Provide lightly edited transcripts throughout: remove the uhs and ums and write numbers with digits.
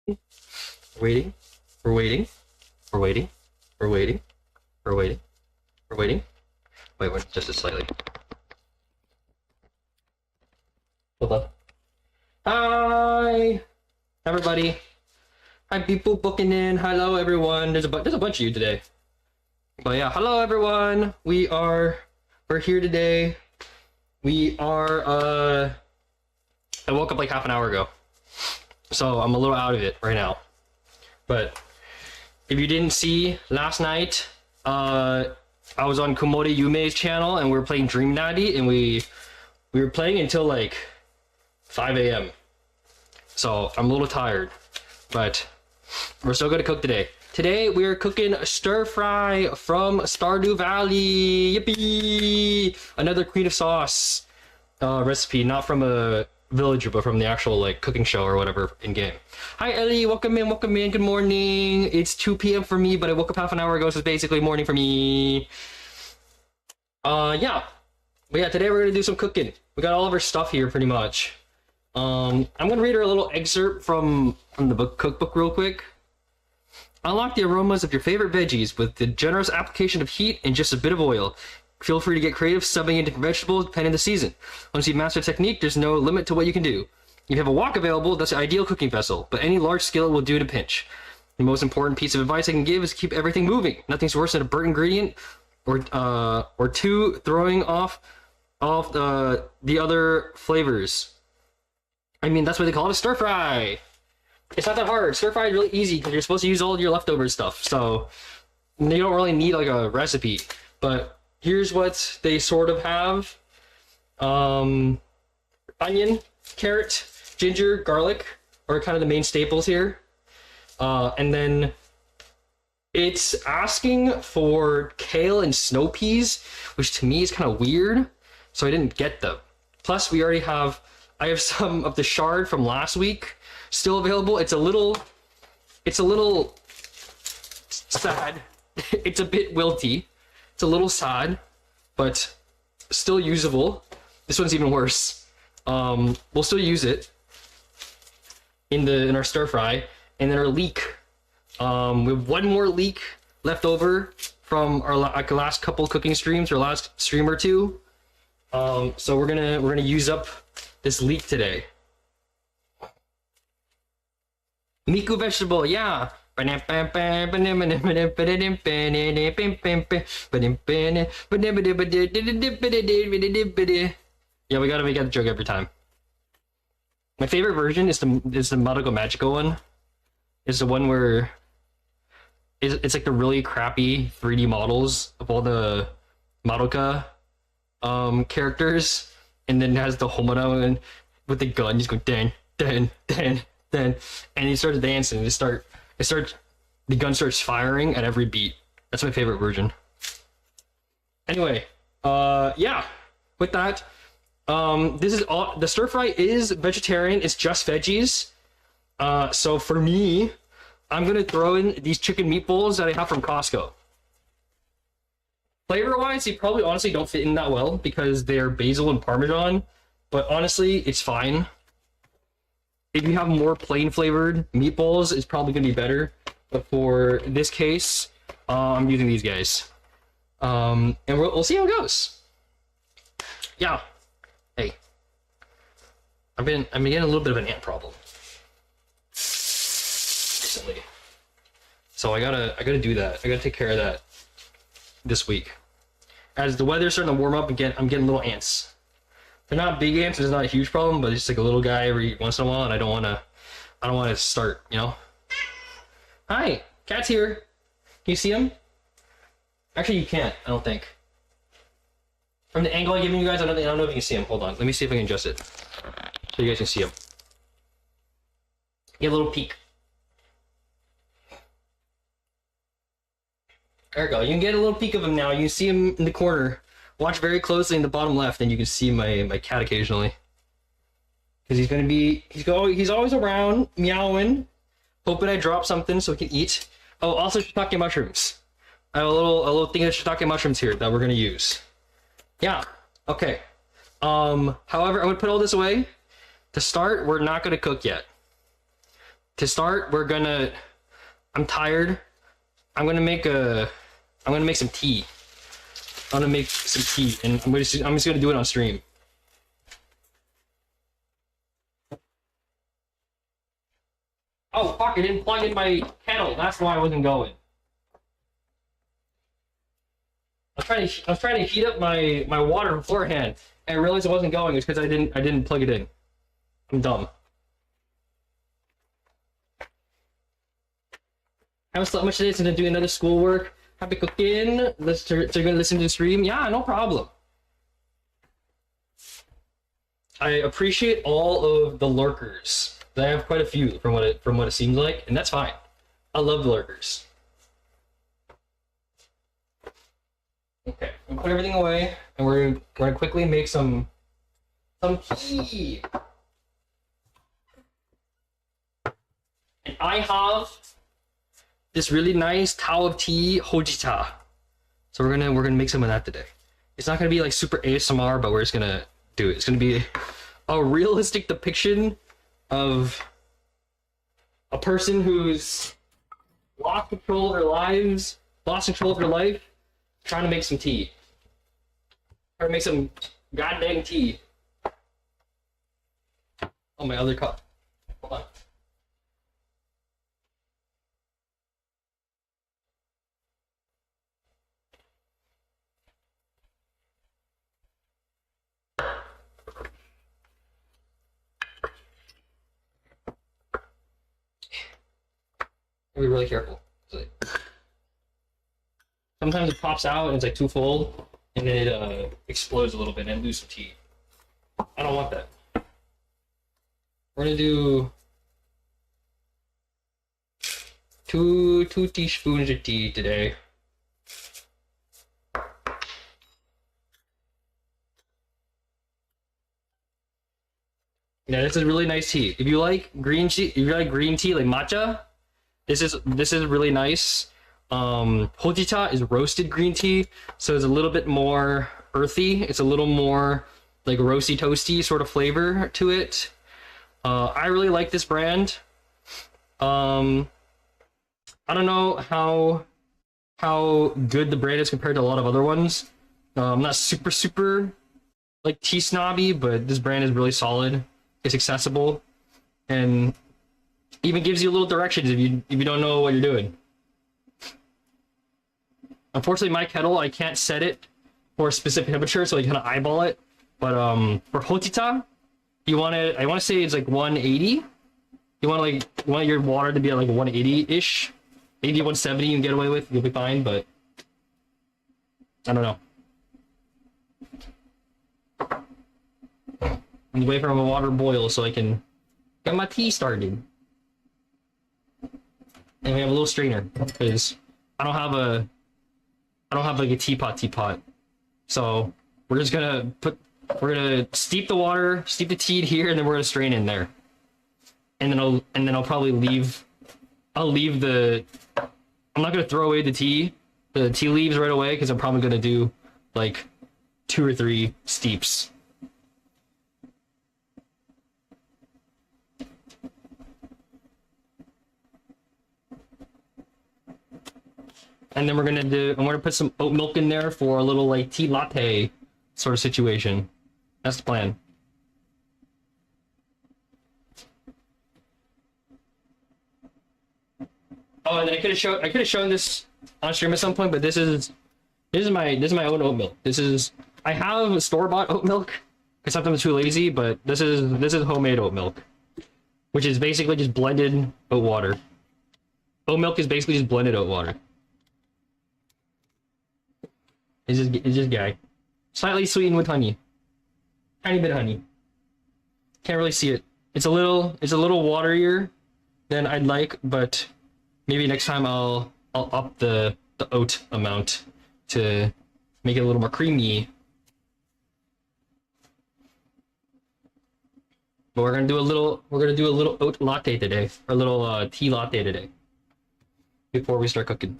Waiting. We're waiting. We're waiting. We're waiting. We're waiting. We're waiting. Wait, just a slightly. Hold on. Hi, everybody. Hi, people booking in. Hello, everyone. There's a bunch of you today. But yeah, hello, everyone. We're here today. I woke up like half an hour ago, so I'm a little out of it right now. But if you didn't see last night, I was on Kumamo Yume's channel and we were playing Dream Daddy, and we were playing until like 5 a.m. So I'm a little tired, but we're still gonna cook today. Today we are cooking stir fry from Stardew Valley. Yippee! Another Queen of Sauce recipe, not from a villager, but from the actual like cooking show or whatever in game. Hi Ellie, welcome in, welcome in. Good morning. It's 2 p.m. for me, but I woke up half an hour ago, so it's basically morning for me. Yeah. But yeah, today we're gonna do some cooking. We got all of our stuff here pretty much. I'm gonna read her a little excerpt from the cookbook real quick. Unlock the aromas of your favorite veggies with the generous application of heat and just a bit of oil. Feel free to get creative subbing in different vegetables depending on the season. Once you've mastered technique, there's no limit to what you can do. If you have a wok available, that's the ideal cooking vessel, but any large skillet will do in a pinch. The most important piece of advice I can give is keep everything moving. Nothing's worse than a burnt ingredient or two throwing off the other flavors. I mean, that's what they call it, a stir fry. It's not that hard. Stir fry is really easy because you're supposed to use all your leftover stuff, so you don't really need like a recipe. But here's what they sort of have: onion, carrot, ginger, garlic are kind of the main staples here. And then it's asking for kale and snow peas, which to me is kind of weird, so I didn't get them. Plus, I have some of the shard from last week still available. It's a little sad. It's a bit wilty. It's a little sad, but still usable. This one's even worse. We'll still use it in our stir fry. And then our leek. We have one more leek left over from our last couple cooking streams, or last stream or two. So we're gonna use up this leek today. Miku vegetable, yeah. Yeah, we gotta make that joke every time. My favorite version is the Madoka Magico one. It's the one where it's like the really crappy 3D models of all the Madoka characters, and then it has the Homura with the gun just going dun dun dun dun, and he starts dancing. The gun starts firing at every beat. That's my favorite version. Anyway, yeah. With that, this is all. The stir fry is vegetarian. It's just veggies. So for me, I'm gonna throw in these chicken meatballs that I have from Costco. Flavor-wise, they probably honestly don't fit in that well because they're basil and Parmesan, but honestly, it's fine. If you have more plain flavored meatballs, it's probably gonna be better. But for this case, I'm using these guys. And we'll see how it goes. Yeah. Hey. I've been getting a little bit of an ant problem recently. So I gotta do that. I gotta take care of that this week. As the weather's starting to warm up, I'm getting little ants. They're not big ants, it's not a huge problem, but it's just like a little guy every once in a while, and I don't wanna start, you know? Hi, cat's here. Can you see him? Actually, you can't, I don't think. From the angle I'm giving you guys, I don't know if you can see him. Hold on, let me see if I can adjust it so you guys can see him. Get a little peek. There we go. You can get a little peek of him now. You can see him in the corner. Watch very closely in the bottom left, and you can see my cat occasionally. Because he's always around, meowing, hoping I drop something so he can eat. Oh, also shiitake mushrooms. I have a little thing of shiitake mushrooms here that we're gonna use. Yeah. Okay. However, I'm gonna put all this away. To start, we're not gonna cook yet. to start, I'm tired. I'm gonna make some tea. I'm gonna make some tea, and I'm just gonna do it on stream. Oh fuck! I didn't plug in my kettle. That's why I wasn't going. I was trying to heat up my water beforehand, and I realized it wasn't going. It's because I didn't plug it in. I'm dumb. I haven't slept much today, so I'm gonna do another schoolwork. Happy cooking. So you're gonna listen to the stream? Yeah, no problem. I appreciate all of the lurkers. I have quite a few from what it seems like, and that's fine. I love the lurkers. Okay, I'm gonna put everything away, and we're gonna quickly make some tea. And I have this really nice tao of tea, hojita. So we're gonna make some of that today. It's not gonna be like super ASMR, but we're just gonna do it. It's gonna be a realistic depiction of a person who's lost control of their lives, lost control of their life, trying to make some tea. Trying to make some goddamn tea. Oh, my other cup. Hold on. Be really careful. Sometimes it pops out and it's like too full, and then it explodes a little bit and lose some tea. I don't want that. We're gonna do two teaspoons of tea today. Yeah, this is really nice tea. If you like green tea, like matcha, this is really nice. Hojita is roasted green tea, so it's a little bit more earthy. It's a little more like roasty toasty sort of flavor to it. I really like this brand. I don't know how good the brand is compared to a lot of other ones. I'm not super like tea snobby, but this brand is really solid. It's accessible, and even gives you a little directions if you don't know what you're doing. Unfortunately, my kettle, I can't set it for a specific temperature, so I kind of eyeball it. But for hojita, I want to say it's like 180. You want your water to be at like 180-ish. Maybe 170 you can get away with, you'll be fine, but I don't know. I'm waiting for my water to boil so I can get my tea started. And we have a little strainer because I don't have like a teapot. So we're gonna steep the water, steep the tea here, and then we're gonna strain in there. And then I'll probably leave I'm not gonna throw away the tea leaves right away because I'm probably gonna do like 2 or 3 steeps. And then I'm gonna put some oat milk in there for a little like tea latte sort of situation. That's the plan. Oh, and I could have shown this on stream at some point, but this is my own oat milk. I have store-bought oat milk because sometimes I'm too lazy, but this is homemade oat milk, which is basically just blended oat water. Oat milk is basically just blended oat water. It's just guy. Slightly sweetened with honey. Tiny bit of honey. Can't really see it. It's a little waterier than I'd like, but maybe next time I'll up the oat amount to make it a little more creamy. But we're gonna do a little oat latte today, or a little tea latte today, before we start cooking.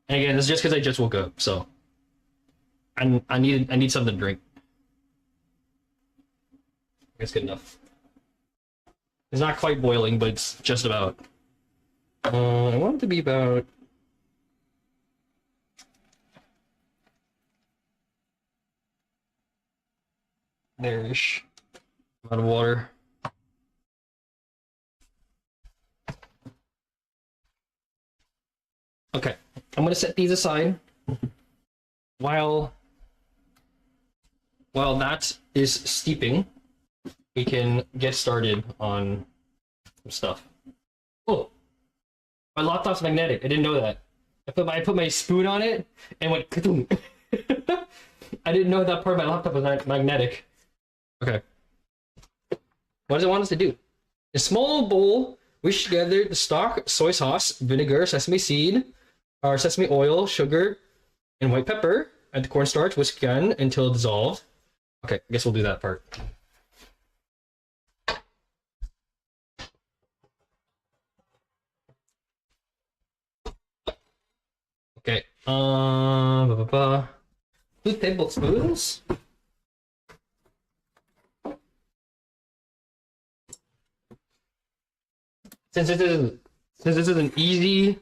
And again, it's just because I just woke up, so I need something to drink. That's good enough. It's not quite boiling, but it's just about. I want it to be about. There-ish. Amount of water. Okay, I'm gonna set these aside while that is steeping. We can get started on some stuff. Oh, my laptop's magnetic. I didn't know that. I put my spoon on it and went ka-doom. I didn't know that part of my laptop was magnetic. Okay. What does it want us to do? In a small bowl, whisk together the stock, soy sauce, vinegar, sesame seed, or sesame oil, sugar, and white pepper. Add the cornstarch, whisk again until dissolved. Okay, I guess we'll do that part. Okay. 2 tablespoons. Since this is an easy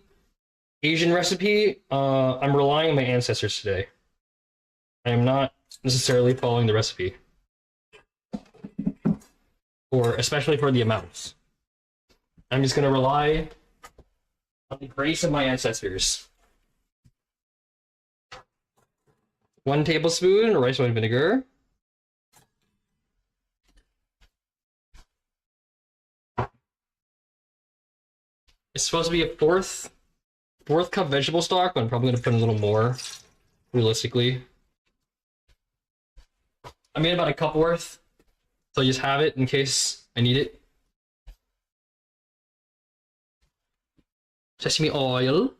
Asian recipe, I'm relying on my ancestors today. I am not necessarily following the recipe, especially for the amounts. I'm just gonna rely on the grace of my ancestors. 1 tablespoon rice wine vinegar. It's supposed to be a fourth cup vegetable stock, but I'm probably gonna put a little more, realistically. I made about a cup worth, so I just have it in case I need it. Sesame oil.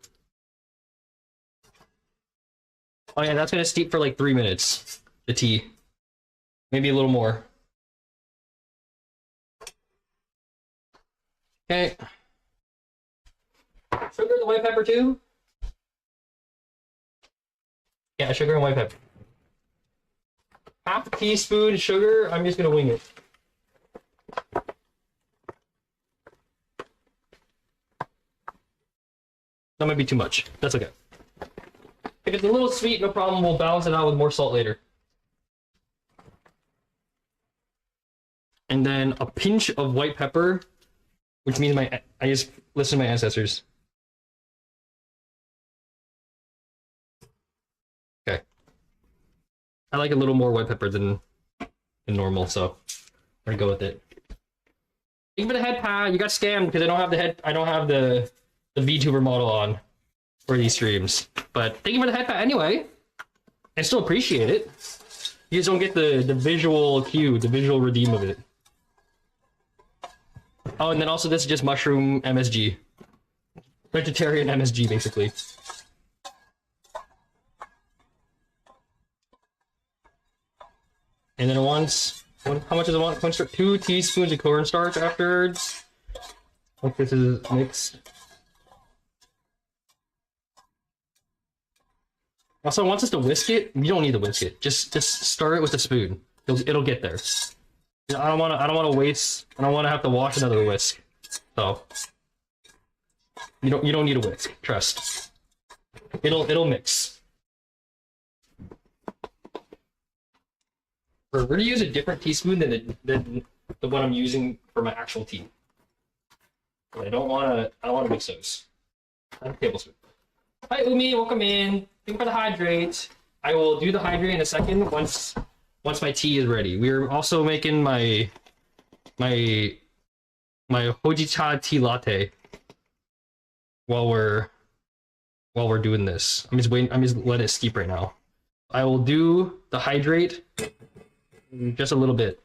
Oh yeah, that's gonna steep for like 3 minutes. The tea, maybe a little more. Okay. Sugar and white pepper too? Yeah, sugar and white pepper. Half a teaspoon sugar, I'm just gonna wing it. That might be too much. That's okay. If it's a little sweet, no problem, we'll balance it out with more salt later. And then a pinch of white pepper, which means I just listen to my ancestors. Okay. I like a little more white pepper than normal, so I'm gonna go with it. Thank you for the head pad. You got scammed because I don't have the VTuber model on for these streams. But thank you for the head pad anyway. I still appreciate it. You just don't get the visual cue, the visual redeem of it. Oh, and then also this is just mushroom MSG. Vegetarian MSG, basically. And then how much does it want? 2 teaspoons of cornstarch afterwards. Once this is mixed. Also, it wants us to whisk it. You don't need to whisk it. Just stir it with a spoon. It'll get there. I don't want to waste. I don't want to have to wash another whisk. So you don't need a whisk. Trust. It'll mix. We're gonna use a different teaspoon than the one I'm using for my actual tea. I don't want to mix those. A tablespoon. Hi Umi, welcome in. Thank you for the hydrate. I will do the hydrate in a second once my tea is ready. We're also making my hojicha tea latte while we're doing this. I'm just letting it steep right now. I will do the hydrate just a little bit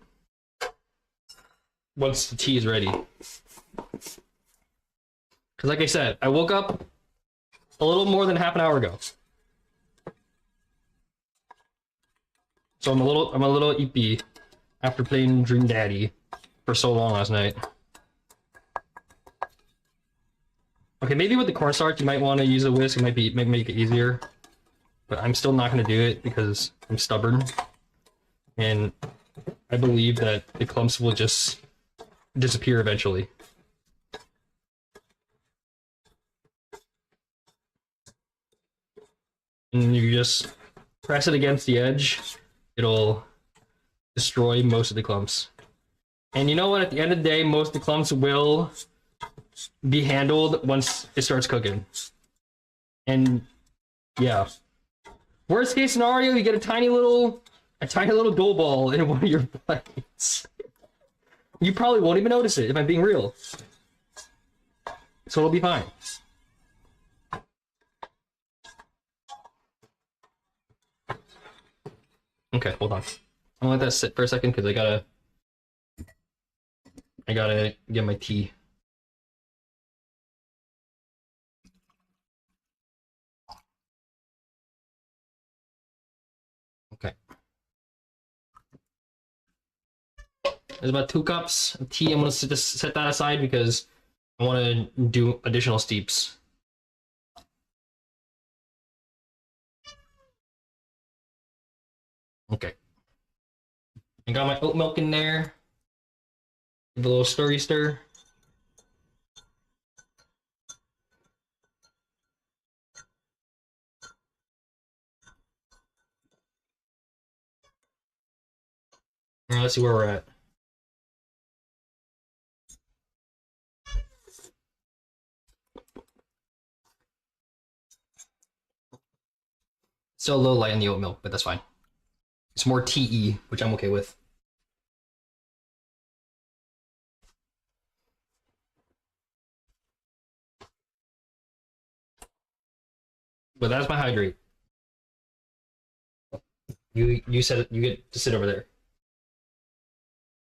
once the tea is ready. Because like I said, I woke up a little more than half an hour ago. So I'm a little eepy after playing Dream Daddy for so long last night. Okay, maybe with the cornstarch you might want to use a whisk. It might make it easier, but I'm still not going to do it because I'm stubborn, and I believe that the clumps will just disappear eventually. And you just press it against the edge, it'll destroy most of the clumps. And you know what? At the end of the day, most of the clumps will be handled once it starts cooking. And yeah. Worst case scenario, you get a tiny little dough ball in one of your plates. You probably won't even notice it if I'm being real. So it'll be fine. Okay, hold on. I'm gonna let that sit for a second because I gotta get my tea. Okay. There's about 2 cups of tea. I'm gonna just set that aside because I want to do additional steeps. Okay. I got my oat milk in there. Give a little stirry stir. All right, let's see where we're at. Still a little light on the oat milk, but that's fine. It's more TE, which I'm okay with. But that's my hydrate. You said it, you get to sit over there.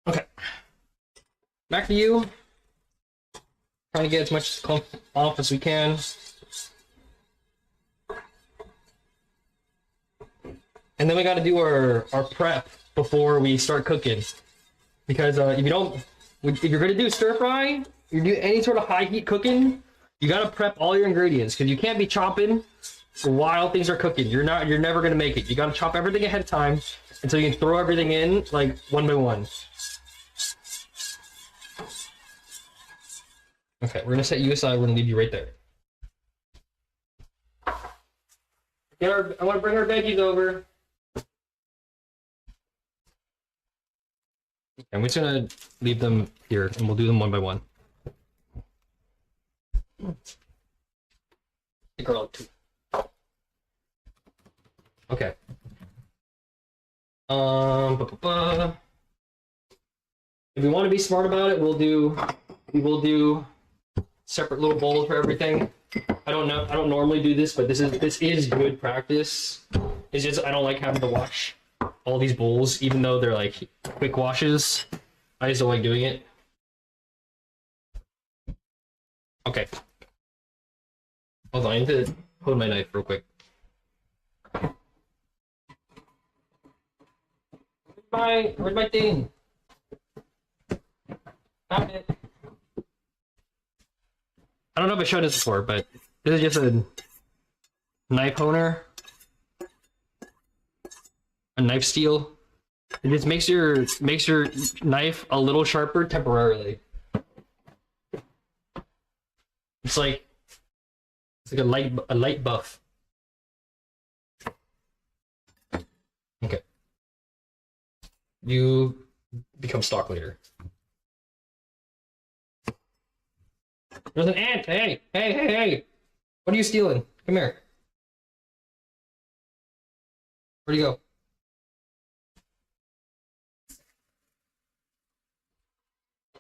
Okay. Back to you. Trying to get as much clump off as we can. And then we got to do our prep before we start cooking. Because if you're going to do stir fry, you do any sort of high heat cooking, you got to prep all your ingredients because you can't be chopping while things are cooking. You're never going to make it. You got to chop everything ahead of time until you can throw everything in like one by one. Okay, we're going to set you aside. We're going to leave you right there. I want to bring our veggies over. I'm just gonna leave them here and we'll do them one by one. Okay. If we want to be smart about it, we will do separate little bowls for everything. I don't normally do this, but this is good practice. It's just I don't like having to wash all these bowls, even though they're like quick washes. I just don't like doing it. Okay. Hold on, I need to hold my knife real quick. Where's my thing? Found it. I don't know if I showed this before, but this is just a knife honer. A knife steel. It just makes your knife a little sharper temporarily. It's like a light buff. Okay. You become stock later. There's an ant! Hey! What are you stealing? Come here. Where'd you go?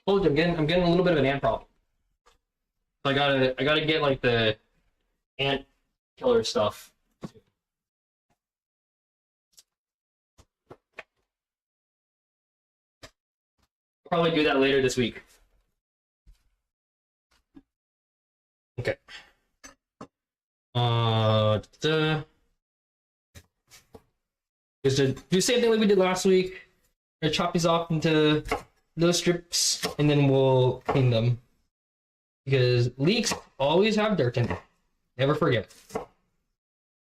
Told you, I'm getting a little bit of an ant problem. So I gotta get like the ant killer stuff. Probably do that later this week. Okay. Just to do the same thing like we did last week. I'm gonna chop these off into those strips and then we'll clean them. Because leeks always have dirt in them. Never forget.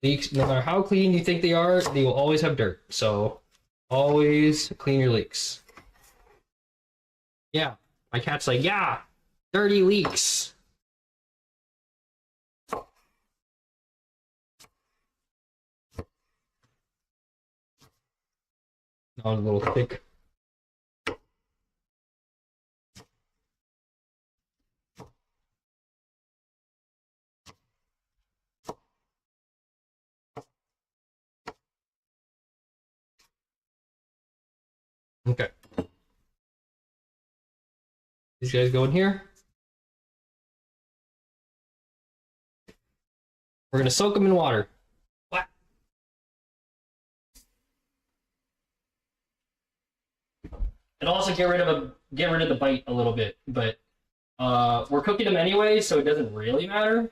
Leeks, no matter how clean you think they are, they will always have dirt. So always clean your leeks. Yeah. My cat's like, yeah, dirty leaks. Not a little thick. Okay. These guys go in here. We're gonna soak them in water. What? And also get rid of the bite a little bit, but we're cooking them anyway, so it doesn't really matter.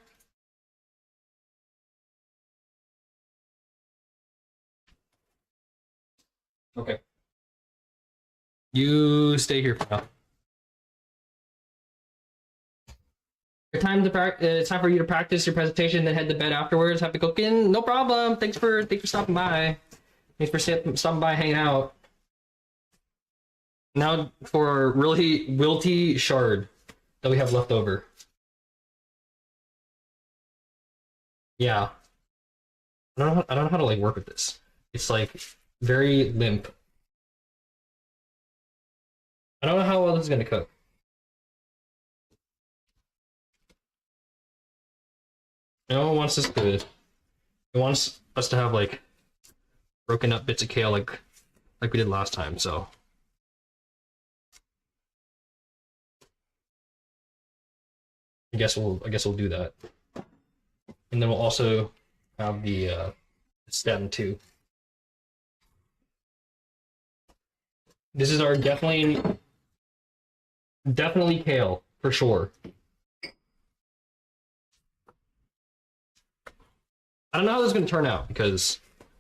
Okay. You stay here for now. It's time for you to practice your presentation, then head to bed afterwards. Happy cooking? No problem. Thanks for stopping by. Thanks for stopping by, hanging out. Now for our really wilty shard that we have left over. Yeah. I don't know how to like work with this. It's like very limp. I don't know how well this is gonna cook. No one wants this good. It wants us to have like broken up bits of kale like we did last time, so. I guess we'll do that. And then we'll also have the stem too. This is our definitely kale for sure. I don't know how this is gonna turn out because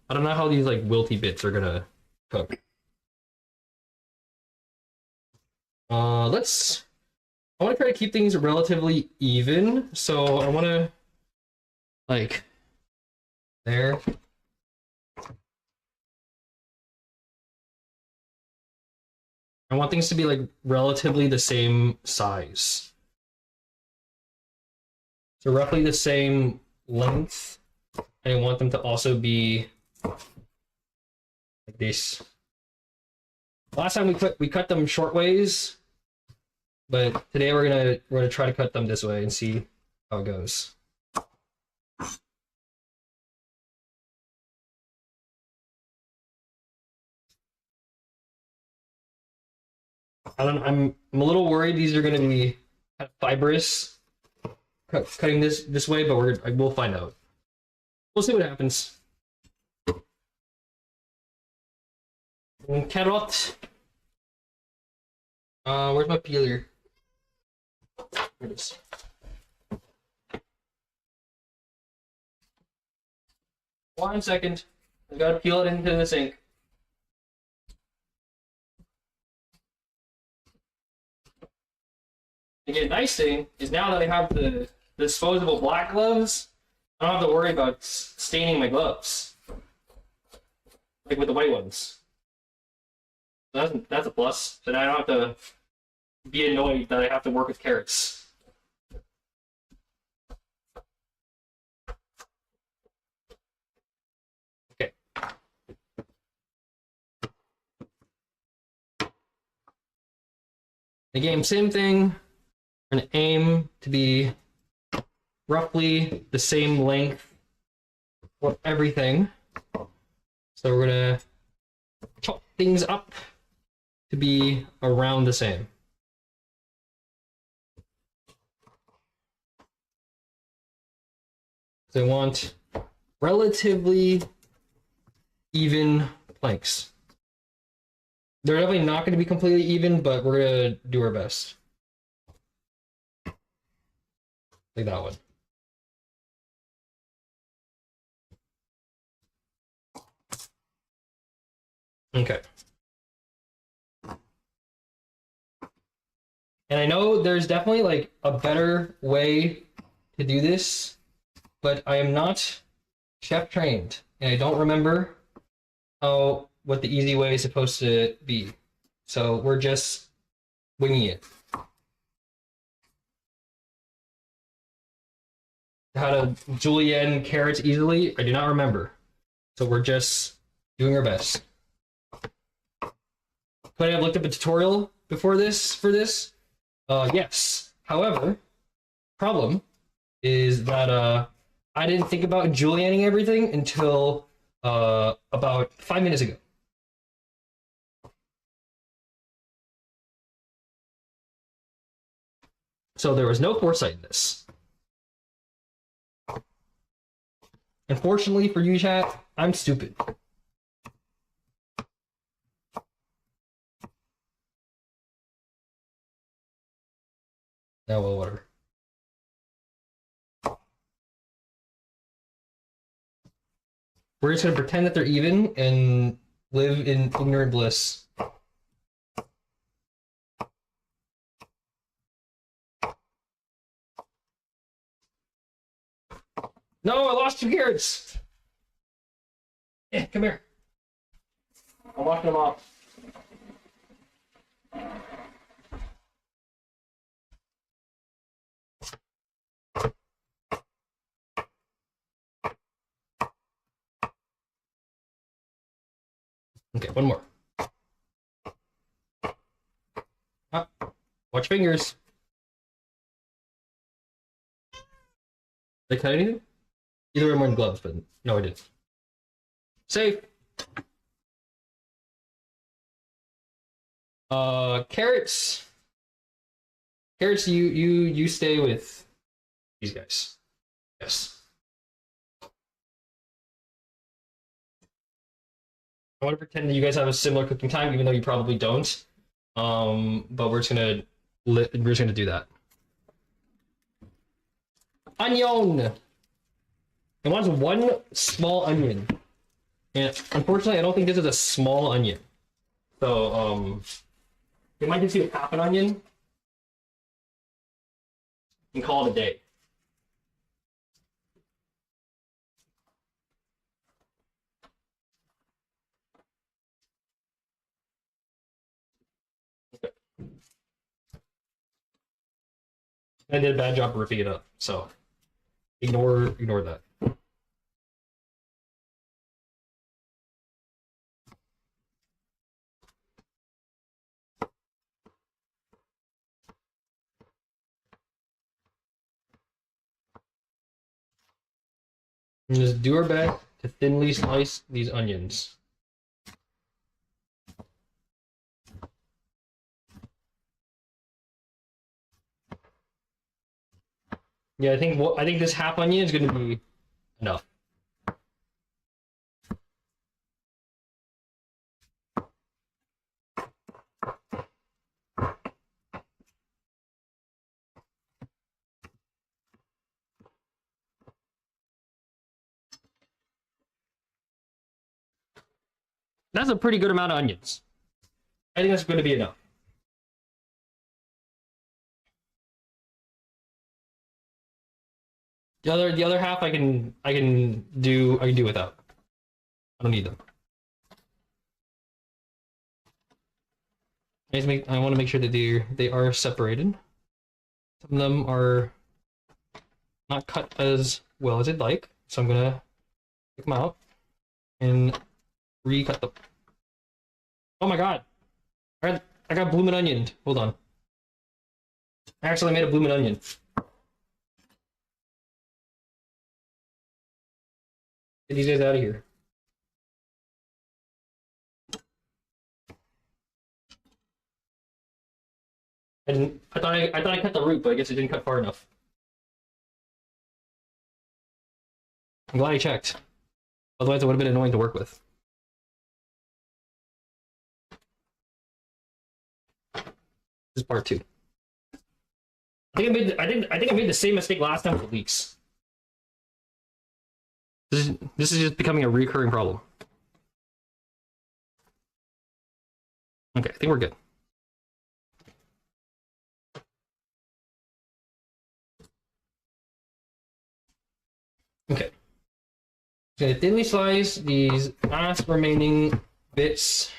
I don't know how these like wilty bits are gonna cook. I want to try to keep things relatively even, so I want to like there. I want things to be like relatively the same size. So roughly the same length. And I want them to also be like this. Last time we cut them short ways, but today we're gonna try to cut them this way and see how it goes. I'm a little worried these are gonna be fibrous cutting this way, but we'll find out. We'll see what happens. Carrot. Where's my peeler? Here it is. One second. I gotta peel it into the sink. Again, nice thing is now that I have the disposable black gloves, I don't have to worry about staining my gloves, like with the white ones. That's a plus. So now I don't have to be annoyed that I have to work with carrots. Okay. Again, same thing. We're gonna aim to be roughly the same length for everything. So we're gonna chop things up to be around the same. So I want relatively even planks. They're definitely not going to be completely even, but we're going to do our best. Like that one. Okay. And I know there's definitely like a better way to do this, but I am not chef trained and I don't remember what the easy way is supposed to be. So we're just winging it. how to julienne carrots easily. I do not remember. So we're just doing our best. Could I have looked up a tutorial before this for this? Yes. However, problem is that I didn't think about julienning everything until about 5 minutes ago. So there was no foresight in this. Unfortunately for you, chat, I'm stupid. Now, well, whatever. We're just gonna pretend that they're even and live in ignorant bliss. No, I lost 2 carrots. Yeah, come here. I'm washing them off. Okay, one more. Ah, watch fingers. Did I cut anything? Either way, I'm wearing gloves, but no, I didn't. Safe. Carrots. Carrots, you stay with these guys. Yes. I want to pretend that you guys have a similar cooking time, even though you probably don't. But we're just gonna do that. Onion. I want 1 small onion, and unfortunately, I don't think this is a small onion. So you might just do half an onion and call it a day. Okay. I did a bad job ripping it up, so ignore that. And just do our best to thinly slice these onions. Yeah, I think this half onion is going to be enough. That's a pretty good amount of onions. I think that's going to be enough. The other half I can do without. I don't need them. I want to make sure that they are separated. Some of them are not cut as well as I'd like, so I'm gonna take them out and recut them. Oh my god! I got bloomin' onion. Hold on. I actually made a bloomin' onion. Get these guys out of here. I thought I cut the root, but I guess it didn't cut far enough. I'm glad I checked. Otherwise, it would have been annoying to work with. This is part 2. I think I made the same mistake last time with the leaks. This is just becoming a recurring problem. Okay, I think we're good. Okay. I'm gonna thinly slice these last remaining bits,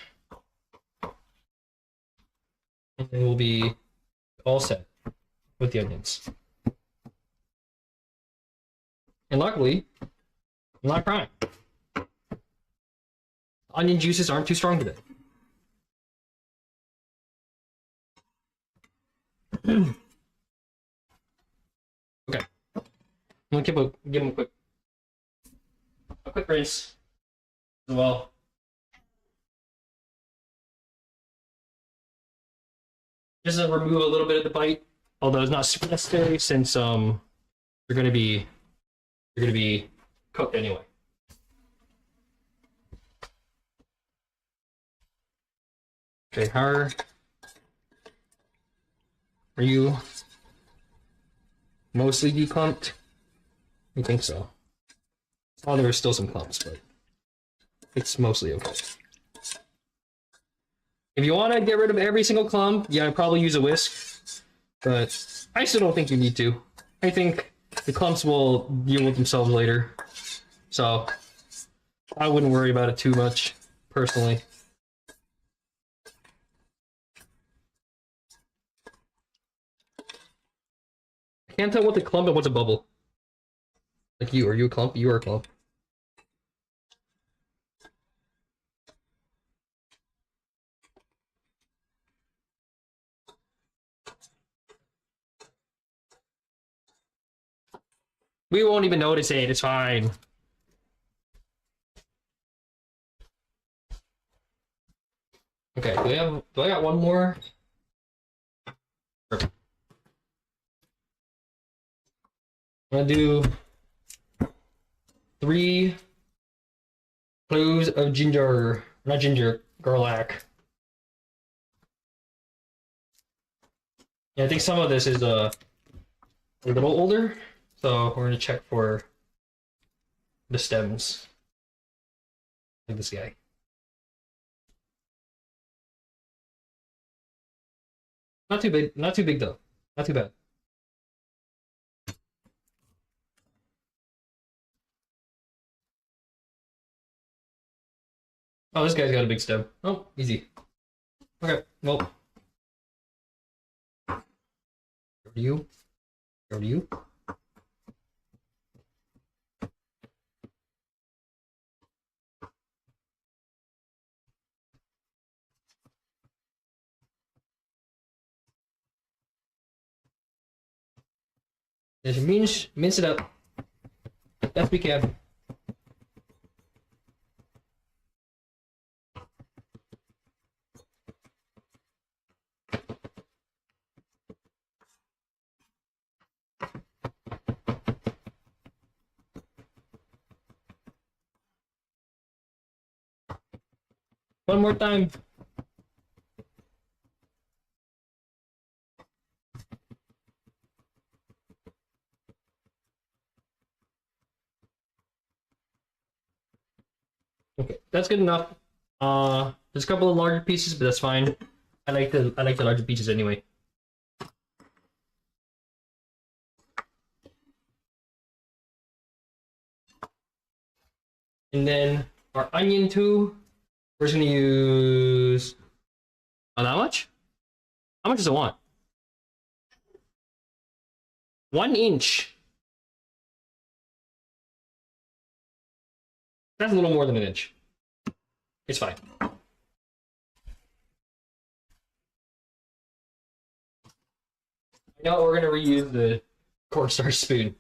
and then we'll be all set with the onions. And luckily, I'm not crying. Onion juices aren't too strong today. Okay. I'm gonna give him a quick rinse as well. Just to remove a little bit of the bite, although it's not super necessary since they're gonna be cooked anyway. Okay, how are you mostly declumped? I think so. Oh, there are still some clumps, but it's mostly okay. If you want to get rid of every single clump, yeah, I'd probably use a whisk, but I still don't think you need to. I think the clumps will deal with themselves later, so I wouldn't worry about it too much, personally. I can't tell what's a clump and what's a bubble. Like you, are you a clump? You are a clump. We won't even notice it, it's fine. Okay, do I got one more? Perfect. I'm gonna do 3 cloves of ginger, not ginger, garlic. Yeah, I think some of this is a little older, so we're gonna check for the stems. Like this guy. Not too big though. Not too bad. Oh, this guy's got a big stem. Oh, easy. Okay, well. Over to you. Over to you. Just mince it up. Best we can. One more time. Okay, that's good enough. There's a couple of larger pieces, but that's fine. I like the larger pieces anyway. And then our onion too. We're just gonna use that much? How much does it want? 1 inch. That's a little more than an inch. It's fine. Now we're gonna reuse the cornstarch spoon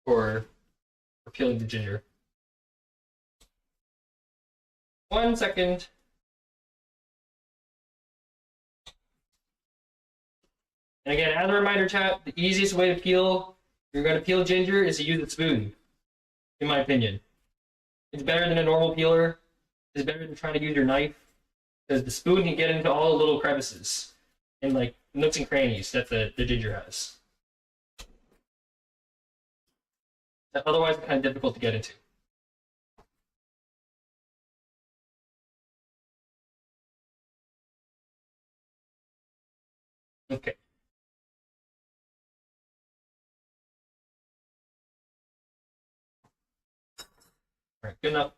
for peeling the ginger. 1 second. And again, as a reminder, chat, the easiest way to peel, if you're gonna peel ginger, is to use a spoon, in my opinion. It's better than a normal peeler. It's better than trying to use your knife, because the spoon can get into all the little crevices and like nooks and crannies that the ginger has. Otherwise, it's kind of difficult to get into. Okay. All right, good enough.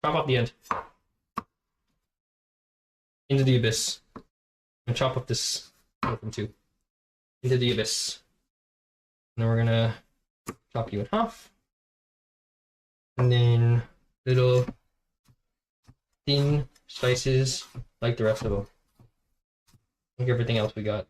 Chop off the end. Into the abyss. And chop up this one too. Into the abyss. And then we're gonna chop you in half. And then little thin slices like the rest of them. Like everything else we got.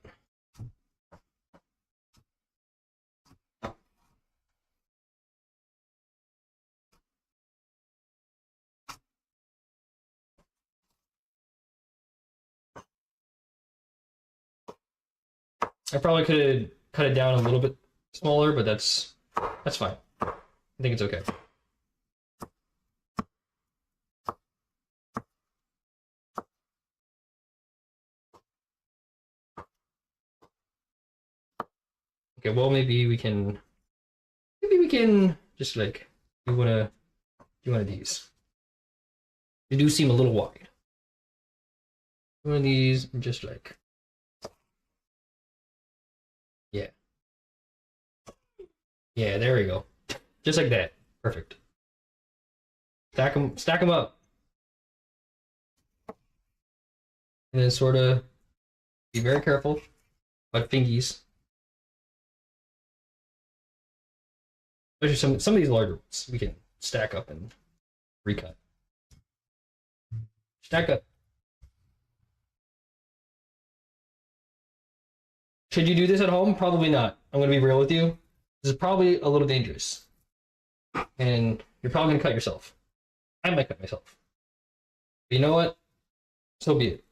I probably could have cut it down a little bit smaller, but that's fine. I think it's okay. Okay, well maybe we can just like do one of these. They do seem a little wide. One of these, just like, yeah. Yeah, there we go. Just like that. Perfect. Stack them up. And then sort of be very careful about fingies. Especially some of these larger ones we can stack up and recut. Stack up. Should you do this at home? Probably not. I'm going to be real with you. This is probably a little dangerous. And you're probably going to cut yourself. I might cut myself. But you know what? So be it.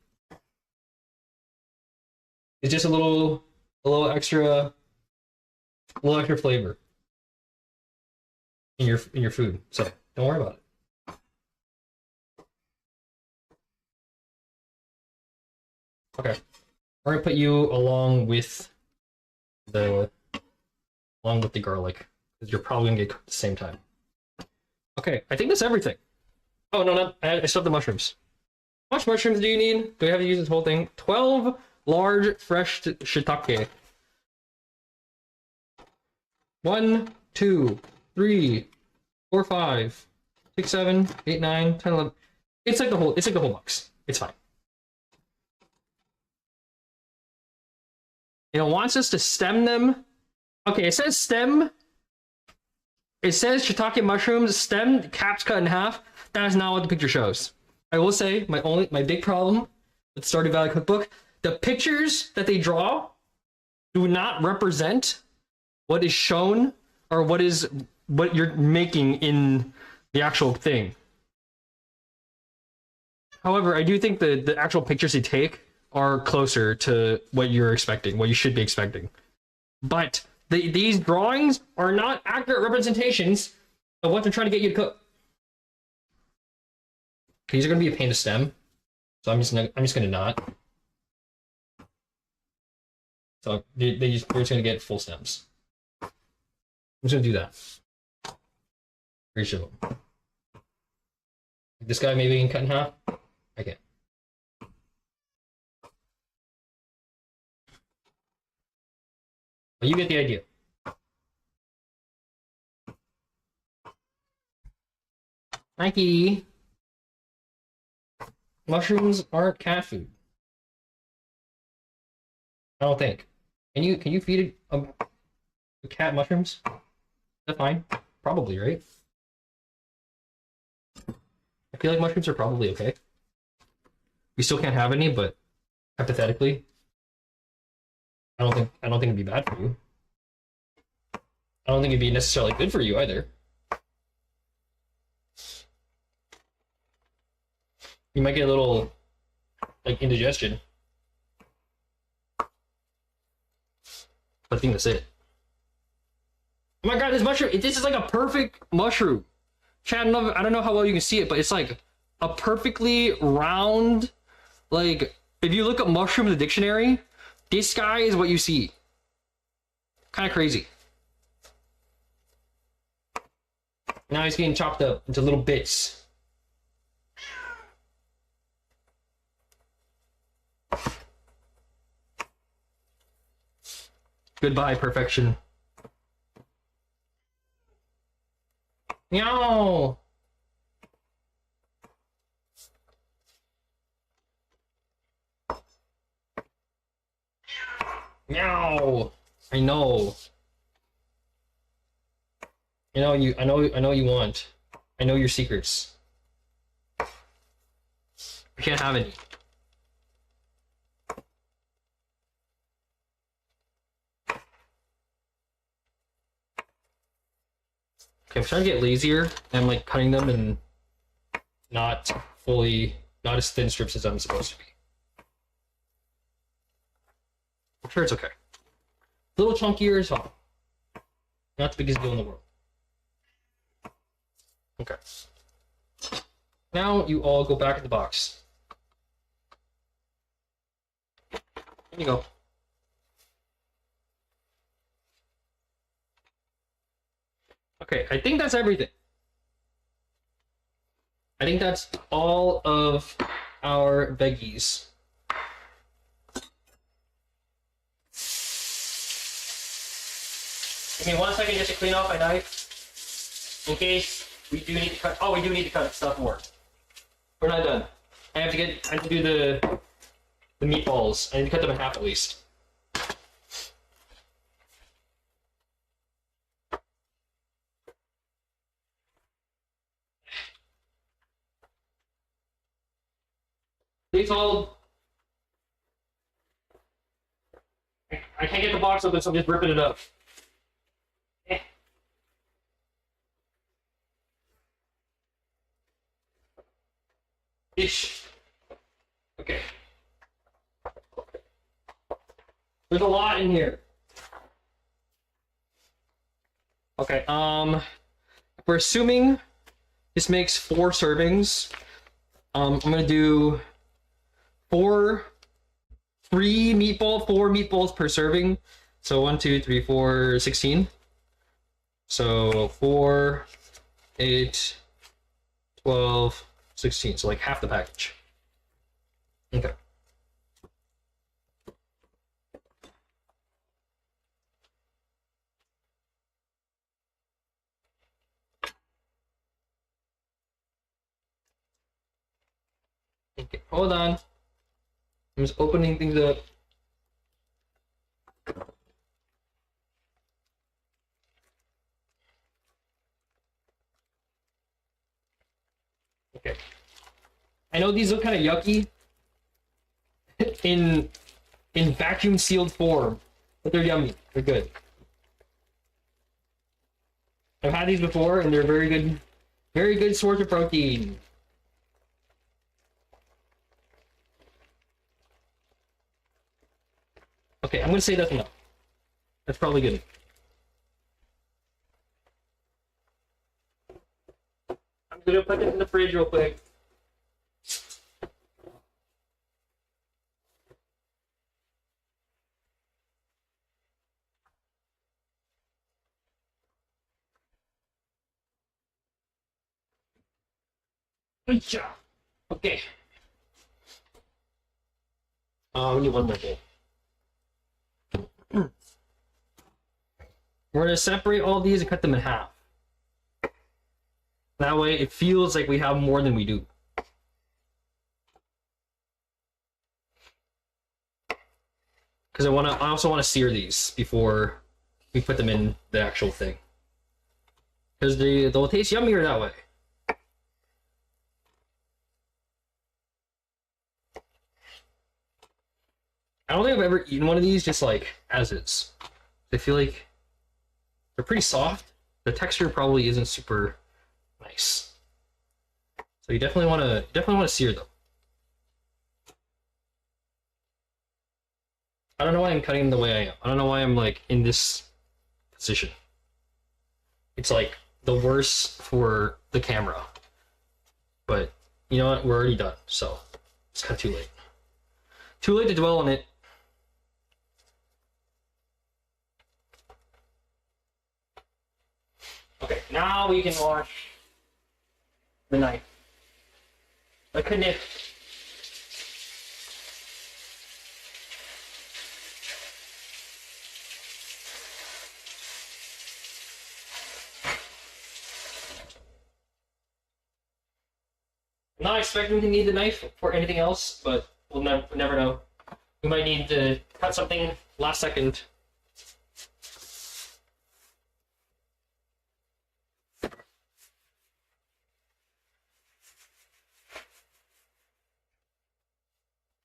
It's just a little extra flavor in your food. So don't worry about it. Okay. We're gonna put you along with the garlic, because you're probably gonna get cooked at the same time. Okay, I think that's everything. Oh no, I still have the mushrooms. How much mushrooms do you need? Do we have to use this whole thing? 12 large fresh shiitake. 1, 2, 3, 4, 5, 6, 7, 8, 9, 10, 11. It's like the whole box. It's fine. It wants us to stem them. Okay, it says stem. It says shiitake mushrooms, stem, caps cut in half. That is not what the picture shows. I will say, my big problem with Stardew Valley Cookbook, the pictures that they draw do not represent what is shown or what you're making in the actual thing. However, I do think the actual pictures they take are closer to what you're expecting, what you should be expecting. But these drawings are not accurate representations of what they're trying to get you to cook. These are going to be a pain to stem, so I'm just going to not. So we're just going to get full stems. I'm just going to do that. Pretty sure. This guy maybe can cut in half. I can. But you get the idea. Nike. Mushrooms aren't cat food. I don't think. Can you feed a cat mushrooms? Is that fine? Probably, right? I feel like mushrooms are probably okay. We still can't have any, but hypothetically, I don't think it'd be bad for you. I don't think it'd be necessarily good for you either. You might get a little like indigestion. But I think that's it. Oh my god, this mushroom! This is like a perfect mushroom. Chad, I don't know how well you can see it, but it's like a perfectly round. Like, if you look up mushroom in the dictionary, this guy is what you see. Kind of crazy. Now he's getting chopped up into little bits. Goodbye, perfection. Meow. Meow. I know. I know you. I know you want. I know your secrets. We can't have any. Okay, I'm trying to get lazier. I'm like cutting them and not as thin strips as I'm supposed to be. I'm sure it's okay. A little chunkier is fine. Not the biggest deal in the world. Okay. Now you all go back in the box. There you go. Okay, I think that's everything. I think that's all of our veggies. Give me 1 second just to clean off my knife. In case we do need to cut. Oh, we do need to cut stuff more. We're not done. I have to do the meatballs. I need to cut them in half at least. Please hold. I can't get the box open, so I'm just ripping it up. Ish. Okay. There's a lot in here. Okay, we're assuming this makes 4 servings. I'm gonna do 4 meatballs per serving. So 1, 2, 3, 4, 16. So 4, 8, 12, 16. So like half the package. Okay. Okay, hold on. I'm just opening things up. Okay. I know these look kind of yucky in vacuum sealed form, but they're yummy. They're good. I've had these before, and they're very good source of protein. Okay, I'm gonna say that's enough. That's probably good. I'm gonna put this in the fridge real quick. Okay. We need one more bowl. We're gonna separate all these and cut them in half. That way it feels like we have more than we do. Because I also want to sear these before we put them in the actual thing. Because they'll taste yummier that way. I don't think I've ever eaten one of these just like as is. I feel like they're pretty soft. The texture probably isn't super nice. So you definitely want to sear them. I don't know why I'm cutting them the way I am. I don't know why I'm like in this position. It's like the worst for the camera. But you know what? We're already done, so it's kind of too late. Too late to dwell on it. Okay, now we can wash the knife. The knife. I'm not expecting to need the knife for anything else, but we'll never know. We might need to cut something last second.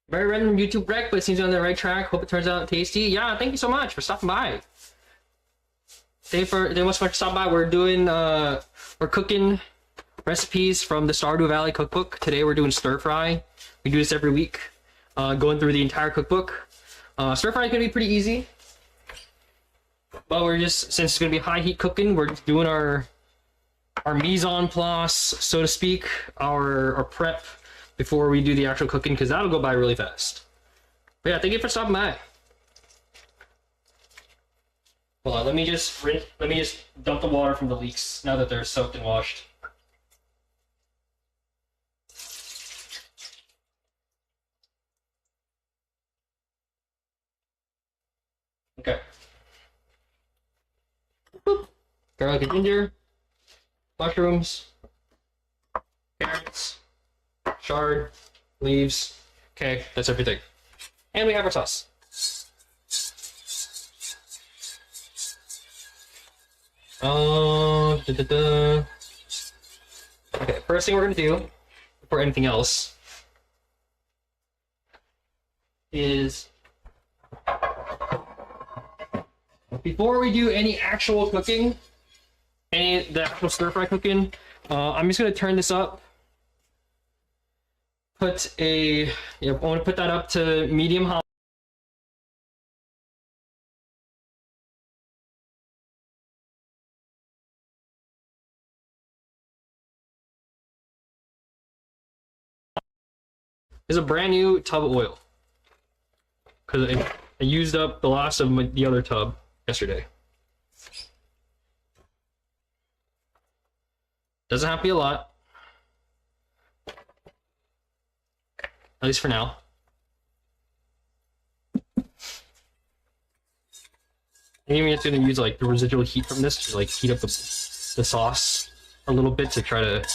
Very random YouTube wreck, but it seems you're on the right track. Hope it turns out tasty. Yeah, thank you so much for stopping by. Thank you much for stopping by. We're cooking recipes from the Stardew Valley cookbook. Today we're doing stir fry. We do this every week, going through the entire cookbook. Stir fry is gonna be pretty easy, but since it's gonna be high heat cooking, we're just doing our mise en place, so to speak, our prep before we do the actual cooking, because that'll go by really fast. But yeah, thank you for stopping by. Hold on, let me just dump the water from the leeks now that they're soaked and washed. Okay. Boop. Garlic and ginger, mushrooms, carrots, chard, leaves. Okay, that's everything. And we have our sauce. Okay, first thing we're gonna do before anything else is, before we do any actual cooking, the actual stir fry cooking, I'm just gonna turn this up. I want to put that up to medium high. This is a brand new tub of oil, because I used up the last of the other tub yesterday. Doesn't have to be a lot, at least for now. I'm just gonna use like the residual heat from this to like heat up the sauce a little bit to try to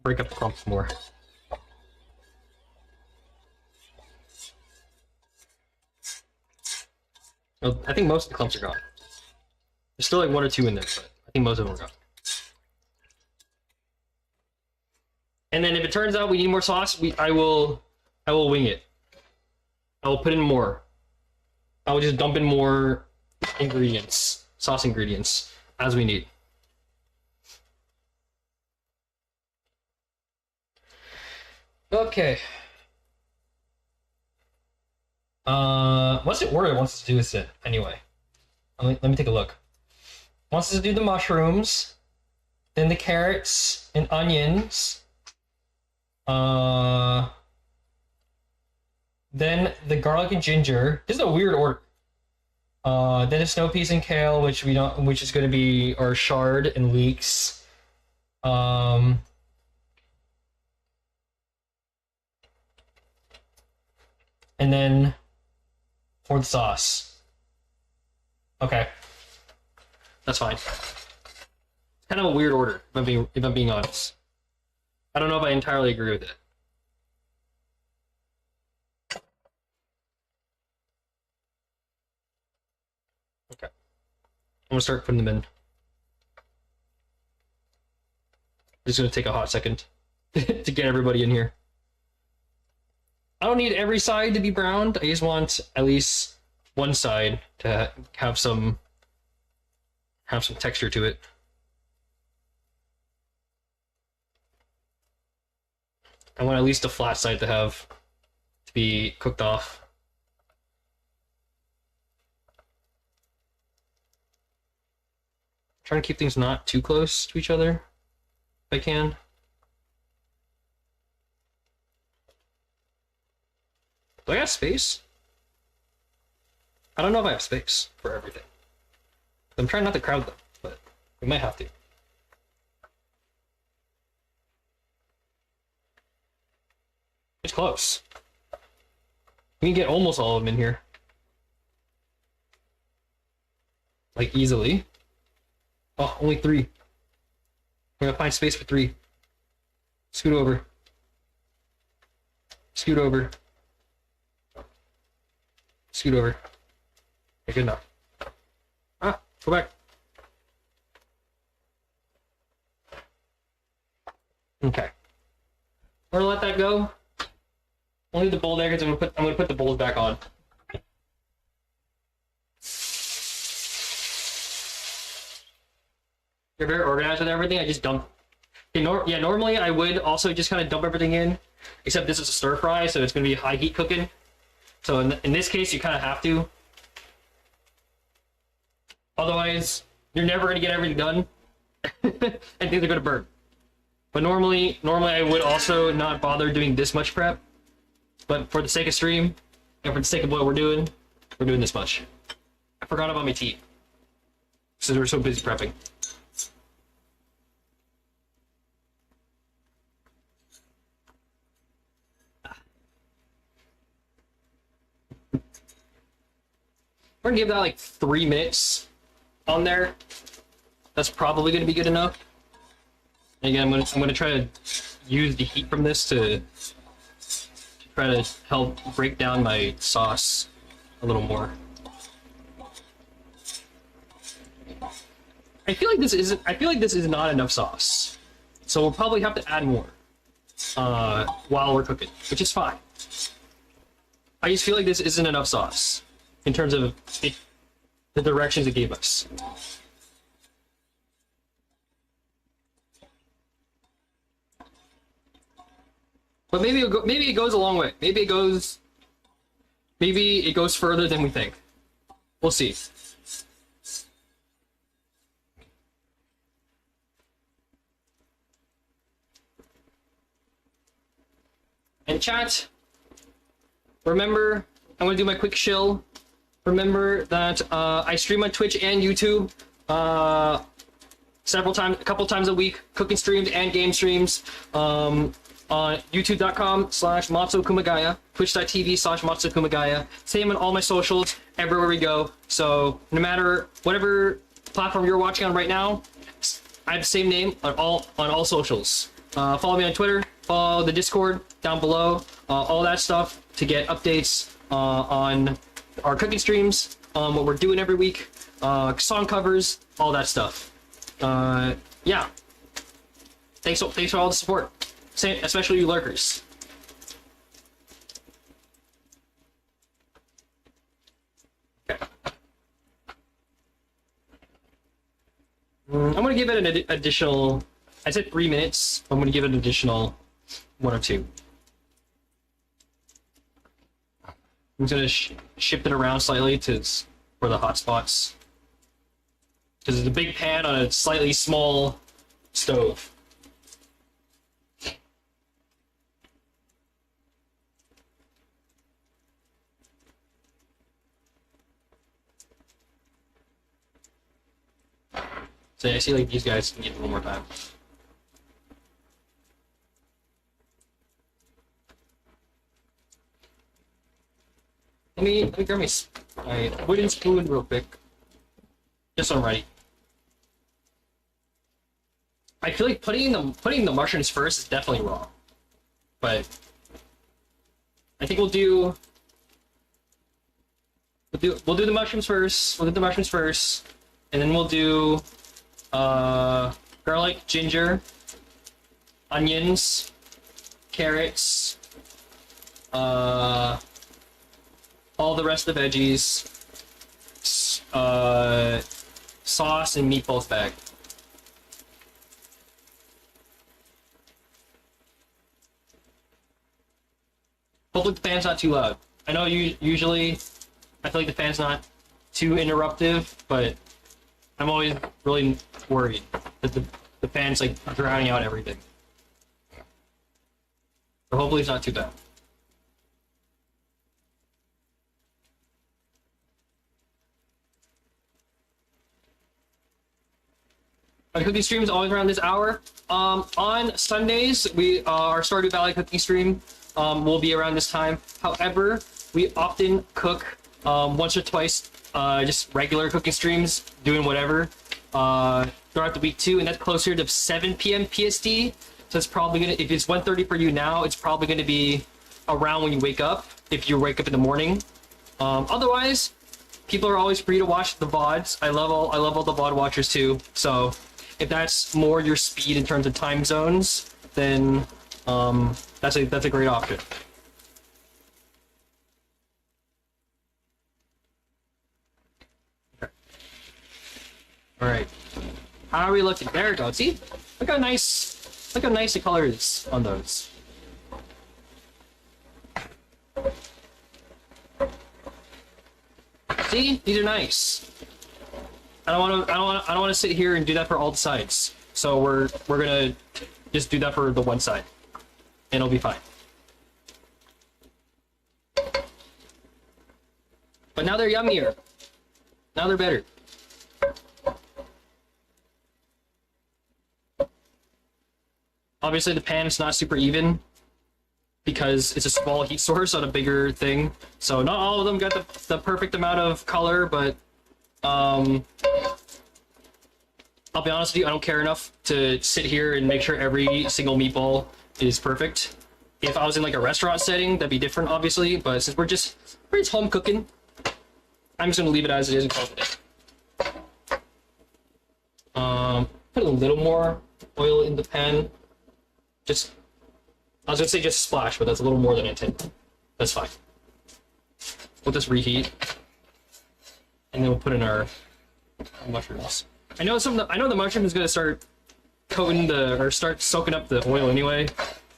break up the clumps more. I think most of the clumps are gone. There's still like one or two in there, but I think most of them are gone. And then if it turns out we need more sauce, I will wing it. I will put in more. I will just dump in more ingredients, sauce ingredients, as we need. Okay. What's the order it wants us to do this in, anyway? Let me take a look. Wants us to do the mushrooms, then the carrots and onions, then the garlic and ginger. This is a weird order. Then the snow peas and kale, which is going to be our chard and leeks. And then for the sauce. Okay, that's fine. It's kind of a weird order, if I'm being honest. I don't know if I entirely agree with it. Okay. I'm gonna start putting them in. Just gonna take a hot second to get everybody in here. I don't need every side to be browned. I just want at least one side to have some texture to it. I want at least a flat side to be cooked off. Trying to keep things not too close to each other, if I can. Do I have space? I don't know if I have space for everything. I'm trying not to crowd them, but we might have to. It's close. We can get almost all of them in here. Like, easily. Oh, only 3. We're gonna find space for 3. Scoot over. Scoot over. Scoot over. Okay, good enough. Ah, go back. Okay. We're gonna let that go. Only the bowl there because I'm gonna put the bowls back on. You're very organized with everything. I just dump. Yeah, normally I would also just kind of dump everything in, except this is a stir fry, so it's gonna be high heat cooking. So in this case, you kind of have to. Otherwise, you're never gonna get everything done, and things are gonna burn. But normally I would also not bother doing this much prep. But for the sake of stream, and for the sake of what we're doing this much. I forgot about my tea, since we're so busy prepping. We're gonna give that like 3 minutes on there. That's probably gonna be good enough. And again, I'm gonna try to use the heat from this to try to help break down my sauce a little more. I feel like this is not enough sauce, so we'll probably have to add more while we're cooking, which is fine. I just feel like this isn't enough sauce in terms of the directions it gave us. But maybe it goes a long way. Maybe it goes further than we think. We'll see. And chat, remember, I'm gonna do my quick shill. Remember that I stream on Twitch and YouTube a couple times a week, cooking streams and game streams. On youtube.com/Matsuo Kumagaya, twitch.tv/Matsuo Kumagaya. Same on all my socials, everywhere we go. So no matter whatever platform you're watching on right now, I have the same name on all socials. Follow me on Twitter, follow the Discord down below, all that stuff to get updates on our cooking streams, what we're doing every week, song covers, all that stuff. Yeah. Thanks for all the support. Especially you lurkers. Okay. I'm gonna give it an additional. I said 3 minutes. I'm gonna give it an additional 1 or 2. I'm gonna shift it around slightly for the hot spots, because it's a big pan on a slightly small stove. So I see like these guys need a little more time. Let me grab my wooden spoon real quick, just so I'm ready. I feel like putting the mushrooms first is definitely wrong, but I think we'll do the mushrooms first. We'll do the mushrooms first, and then we'll do garlic, ginger, onions, carrots, all the rest of the veggies, sauce and meatballs bag. Hopefully the fan's not too loud. I know usually I feel like the fan's not too interruptive, but I'm always really worried that the fan's like drowning out everything. So hopefully it's not too bad. My cooking stream is always around this hour. On Sundays, our Stardew Valley cooking stream will be around this time. However, we often cook once or twice, just regular cooking streams, doing whatever throughout the week too, and that's closer to 7 p.m. PST. So it's probably gonna, if it's 1:30 for you now, it's probably gonna be around when you wake up, if you wake up in the morning. Otherwise, people are always free to watch the VODs. I love all the VOD watchers too. So if that's more your speed in terms of time zones, then that's a great option. All right. How are we looking? There we go. See? Look how nice the color is on those. See? These are nice. I don't want to sit here and do that for all the sides. So we're gonna just do that for the one side, and it'll be fine. But now they're yummier. Now they're better. Obviously the pan is not super even because it's a small heat source on a bigger thing. So not all of them got the perfect amount of color, but I'll be honest with you, I don't care enough to sit here and make sure every single meatball is perfect. If I was in like a restaurant setting, that'd be different obviously, but since we're just home cooking, I'm just gonna leave it as it is and call it a day. Put a little more oil in the pan. I was gonna say just a splash, but that's a little more than I intended. That's fine. We'll just reheat, and then we'll put in our mushrooms. I know the mushroom is gonna start coating or start soaking up the oil anyway,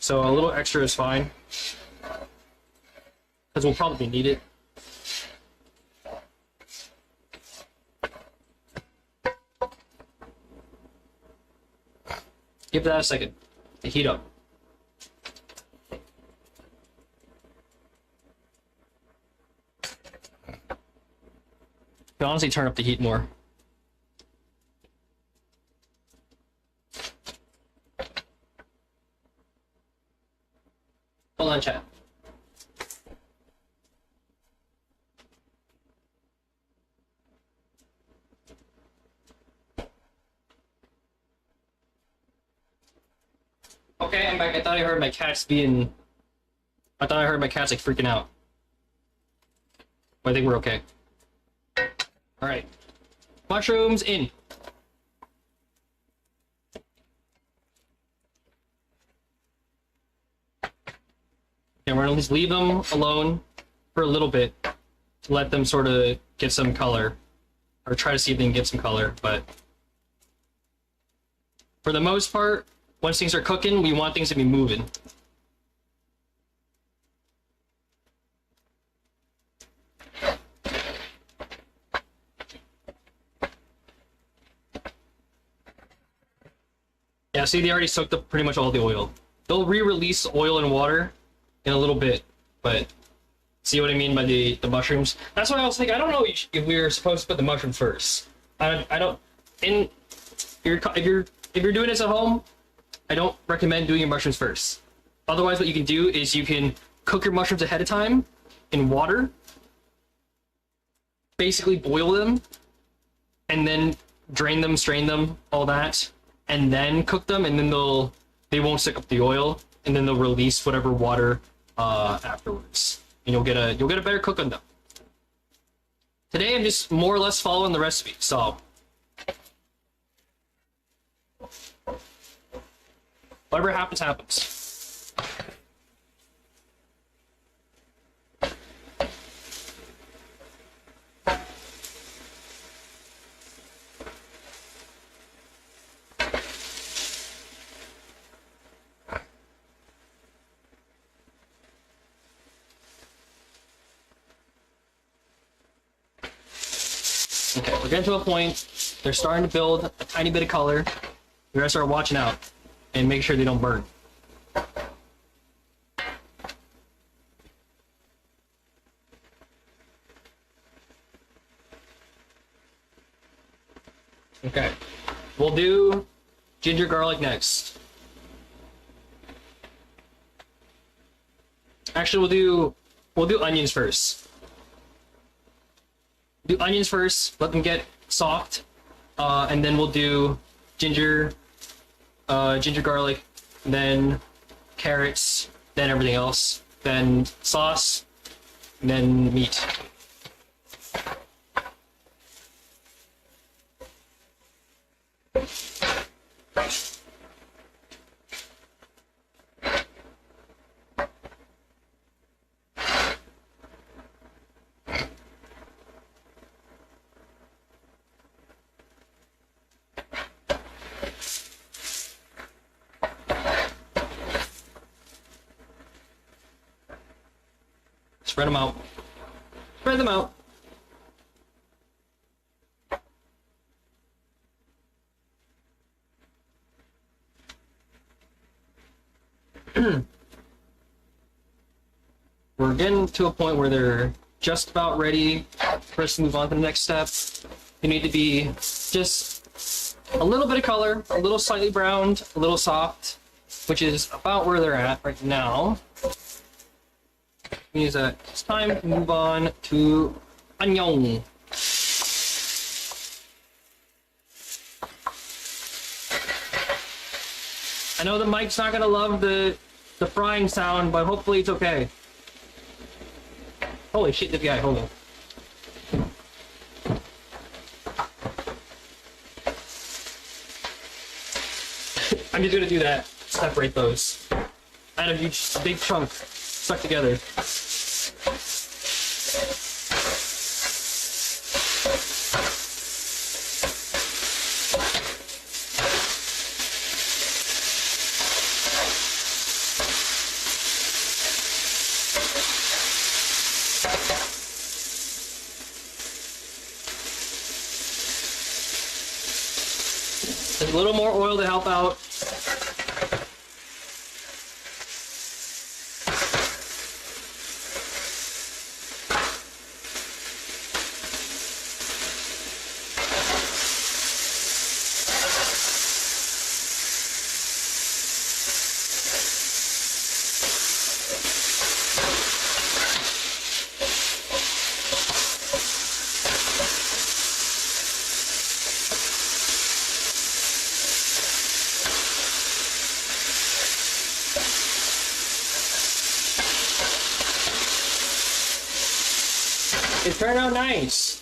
so a little extra is fine, because we'll probably need it. Give that a second to heat up. You can honestly turn up the heat more. Hold on, chat. Okay, I'm back. I thought I heard my cats like freaking out. But I think we're okay. Alright. Mushrooms in. Okay, we're gonna just leave them alone for a little bit to let them sort of get some color. Or try to see if they can get some color, but for the most part, once things are cooking, we want things to be moving. Yeah, see, they already soaked up pretty much all the oil. They'll re-release oil and water in a little bit, but see what I mean by the mushrooms? That's what I was thinking. I don't know if we were supposed to put the mushrooms first. I don't. If you're doing this at home, I don't recommend doing your mushrooms first. Otherwise, what you can do is you can cook your mushrooms ahead of time in water, basically boil them, and then drain them, strain them, all that, and then cook them, and then they won't stick up the oil, and then they'll release whatever water afterwards, and you'll get a better cook on them. Today, I'm just more or less following the recipe, so whatever happens, happens. Okay, we're getting to a point. They're starting to build a tiny bit of color. We gotta start watching out and make sure they don't burn. Okay, we'll do ginger garlic next. Actually, we'll do onions first. Do onions first, let them get soft, and then we'll do ginger garlic, then carrots, then everything else, then sauce, and then meat. Spread them out. Spread them out. We're getting to a point where they're just about ready for us to move on to the next step. You need to be just a little bit of color, a little slightly browned, a little soft, which is about where they're at right now. Means that it's time to move on to Annyeong. I know the mic's not gonna love the frying sound, but hopefully it's okay. Holy shit, this guy, hold on. I'm just gonna do that. Separate those. I had a huge, big chunk stuck together. There's a little more oil to help out. It turned out nice.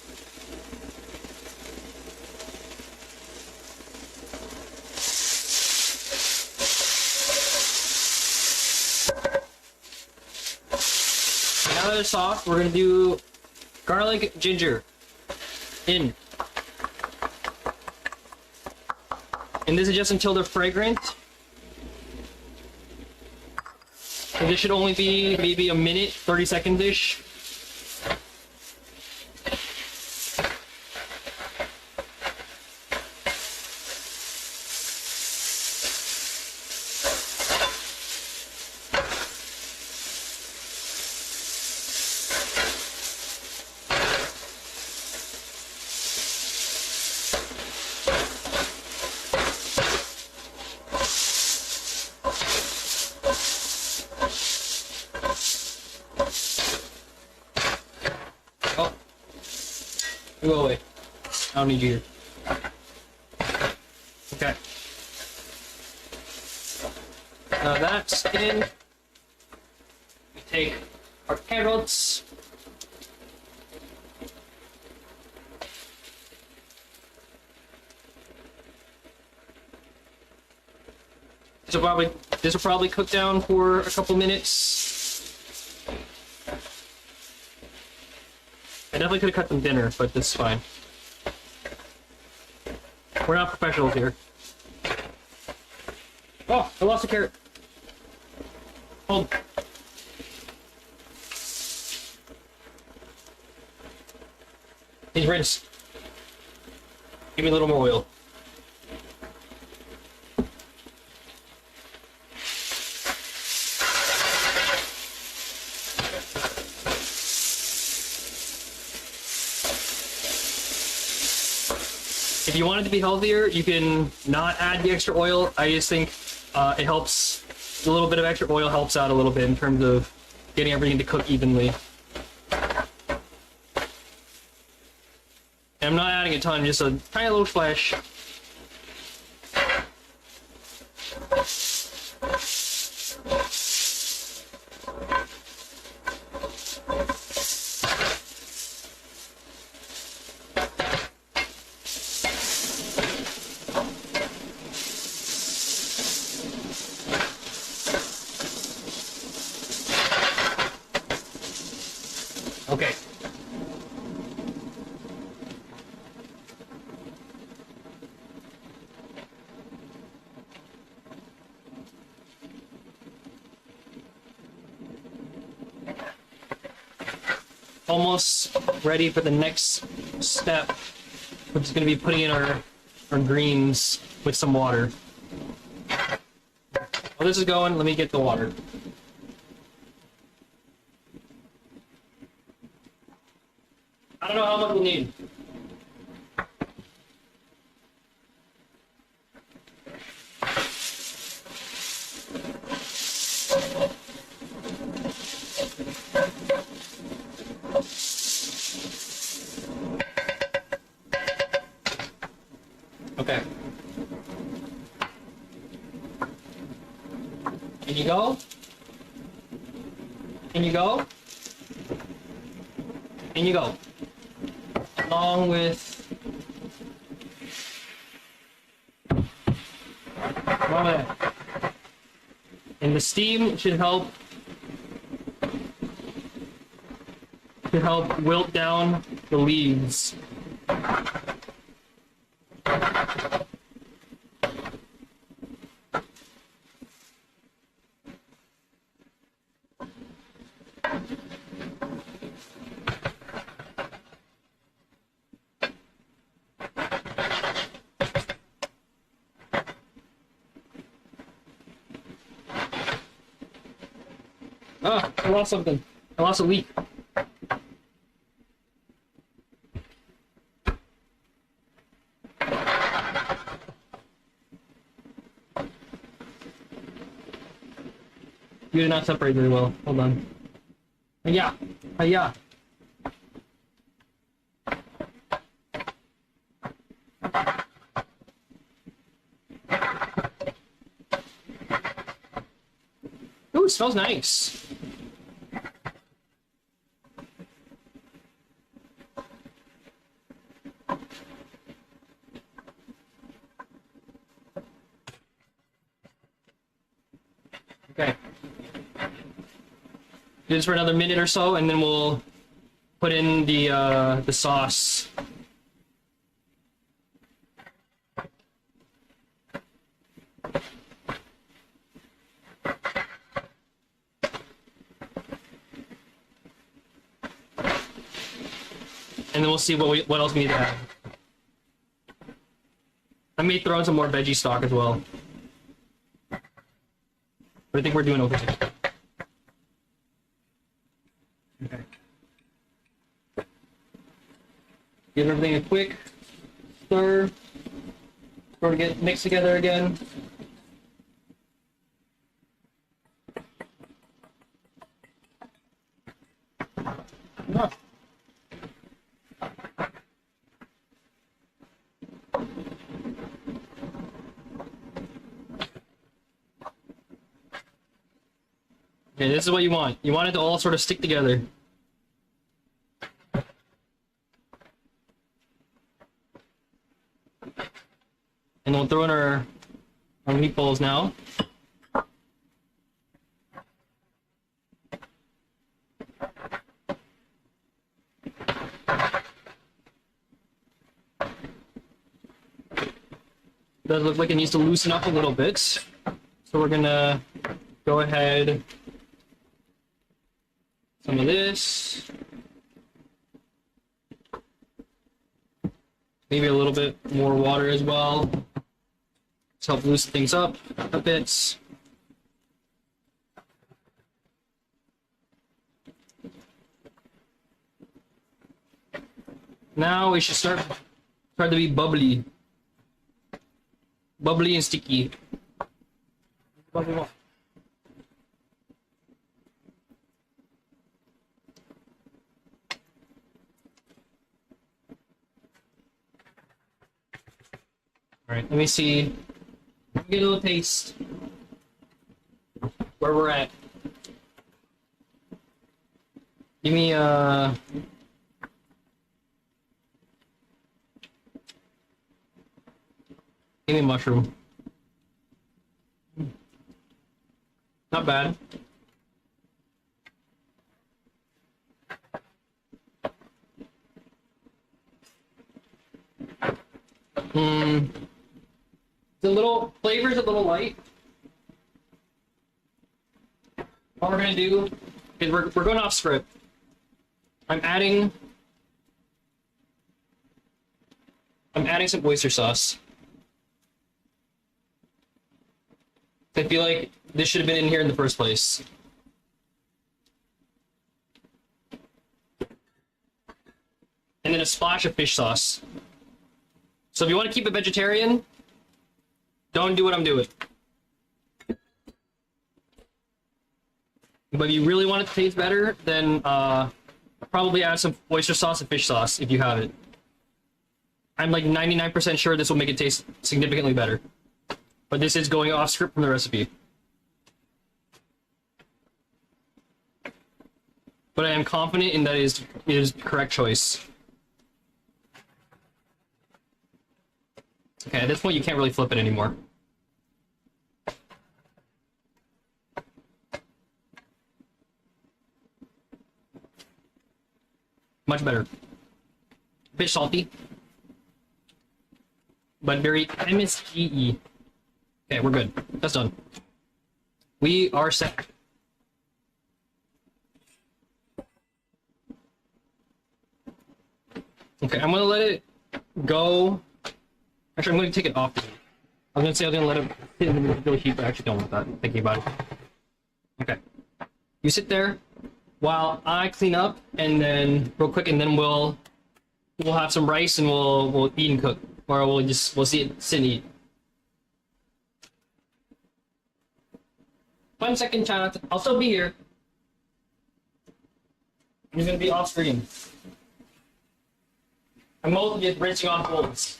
Now that it's soft, we're gonna do garlic ginger in. And this is just until they're fragrant. And this should only be maybe a minute, 30 seconds-ish. Go away. I don't need you here. Okay. Now that's in. We take our carrots. This will probably cook down for a couple minutes. I definitely could have cut them thinner, but this is fine. We're not professionals here. Oh, I lost a carrot. Hold. He's rinsed. Give me a little more oil. If you want it to be healthier, you can not add the extra oil. I just think it helps. A little bit of extra oil helps out a little bit in terms of getting everything to cook evenly. And I'm not adding a ton, just a tiny little splash. almost ready for the next step, which is going to be putting in our greens with some water. While this is going, let me get the water. I don't know how much we'll need. Okay. In you go. In you go. In you go. Along with... And the steam should help wilt down the leaves. Ah, I lost something. I lost a leaf. You did not separate very well. Hold on. Yeah. Yeah. Ooh, it smells nice. Okay. Do this for another minute or so, and then we'll put in the sauce. And then we'll see what else we need to add. I may throw in some more veggie stock as well. But I think we're doing okay. Okay. Give everything a quick stir. Sort of get mixed together again. Oh. Okay, this is what you want. You want it to all sort of stick together. And we'll throw in our meatballs now. Does look like it needs to loosen up a little bit. So we're gonna go ahead. Some of this. Maybe a little bit more water as well. To help loosen things up a bit. Now we should start to be bubbly. Bubbly and sticky. Bubbly one. Alright, let me see. Let me get a little taste where we're at. Give me give me a mushroom. Not bad. The little flavor's a little light. What we're gonna do is we're going off script. I'm adding some oyster sauce. I feel like this should have been in here in the first place. And then a splash of fish sauce. So if you want to keep it vegetarian, don't do what I'm doing. But if you really want it to taste better, then probably add some oyster sauce and fish sauce if you have it. I'm like 99% sure this will make it taste significantly better. But this is going off script from the recipe. But I am confident in that it is the correct choice. Okay, at this point you can't really flip it anymore. Much better. A bit salty. But very MSGE. Okay, we're good. That's done. We are set. Okay, I'm gonna let it go. Actually, I'm gonna take it off. I was gonna say I was gonna let it sit in the middle heat, but I actually don't want that, thinking about it. Okay. You sit there while I clean up, and then real quick, and then we'll have some rice and we'll eat and cook. Or we'll see it sit and eat. 1 second, chat. I'll still be here. I'm just gonna be off screen. I'm mostly just rinsing off bowls.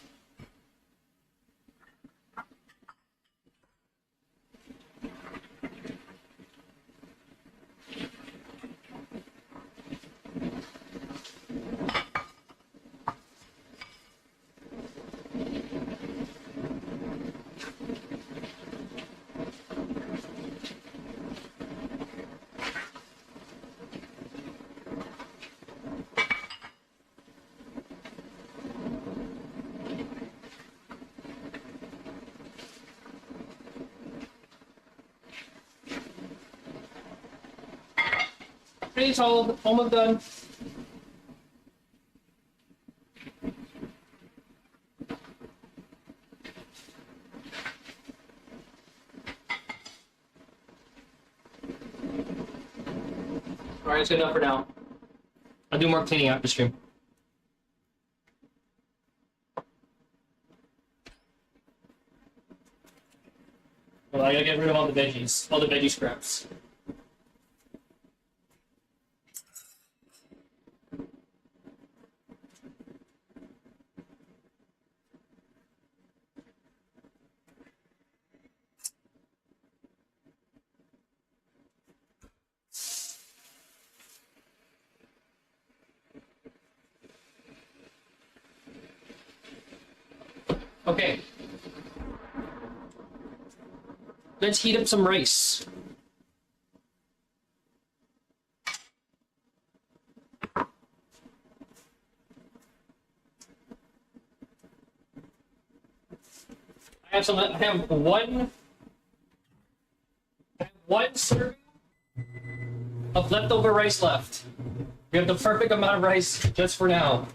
Pretty told, almost done. Alright, it's good enough for now. I'll do more cleaning after stream. Well, I gotta get rid of all the veggies, all the veggie scraps. Okay. Let's heat up some rice. I have one serving of leftover rice left. We have the perfect amount of rice just for now.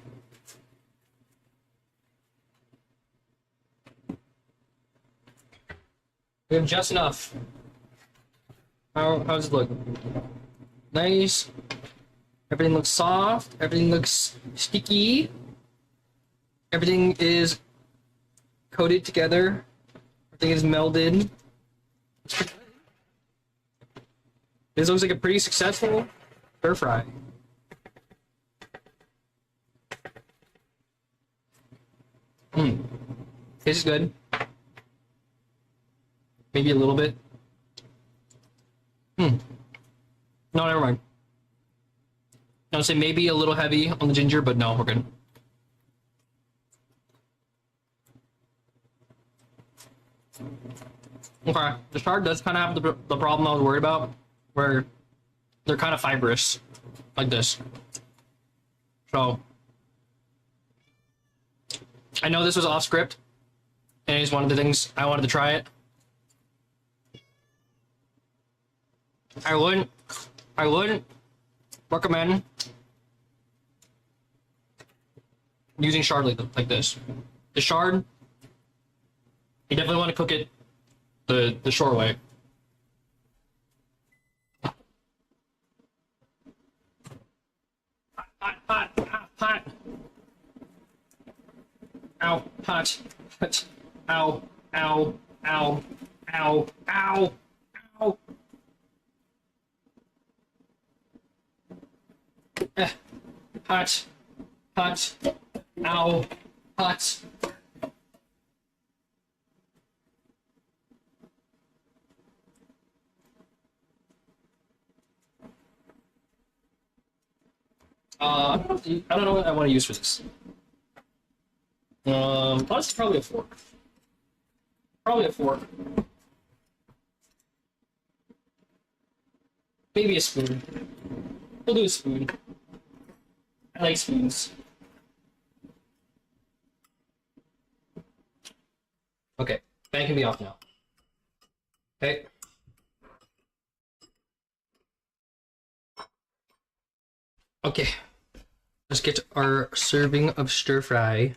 We have just enough. How's it look? Nice. Everything looks soft. Everything looks sticky. Everything is coated together. Everything is melded. This looks like a pretty successful stir fry. This is good. Maybe a little bit. No, never mind. I would say maybe a little heavy on the ginger, but no, we're good. Okay, the chard does kind of have the problem I was worried about, where they're kind of fibrous, like this. So, I know this was off script, and it's one of the things I wanted to try it. I wouldn't recommend using shard like this. The shard, you definitely want to cook it the short way. Hot. Ow, hot. Ow. Hot. Ow. Hot. I don't know what I want to use for this. Honestly, probably a fork. Maybe a spoon. We'll do a spoon. I like spoons. Okay, fan can be off now. Okay. Okay. Let's get our serving of stir fry.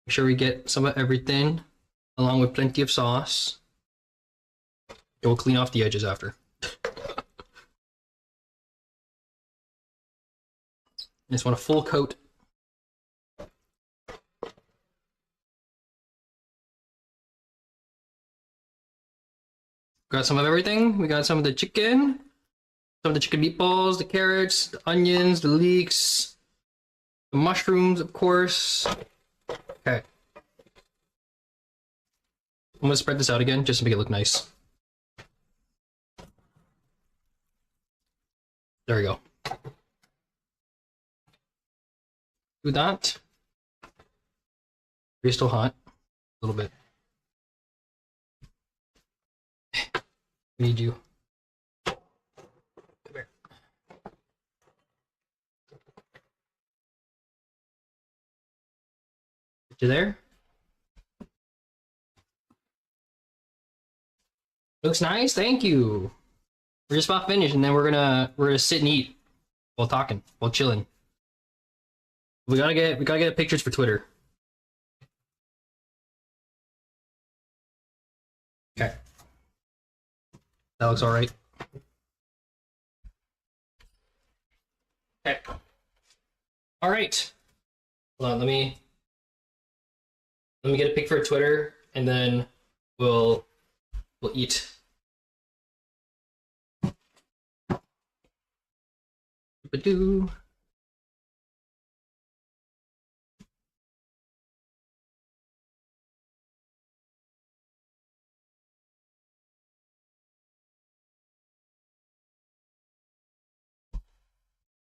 Make sure we get some of everything, along with plenty of sauce. We'll clean off the edges after. Just want a full coat. Got some of everything. We got some of the chicken, some of the chicken meatballs, the carrots, the onions, the leeks, the mushrooms, of course. Okay. I'm gonna spread this out again just to make it look nice. There we go. Do that. You're still hot. A little bit. We need you. Come here. Get you there. Looks nice, thank you. We're just about finished, and then we're gonna sit and eat while talking, while chilling. We gotta get pictures for Twitter. Okay. That looks alright. Okay. Alright. Hold on, let me get a pic for Twitter, and then we'll eat. Ba-doo.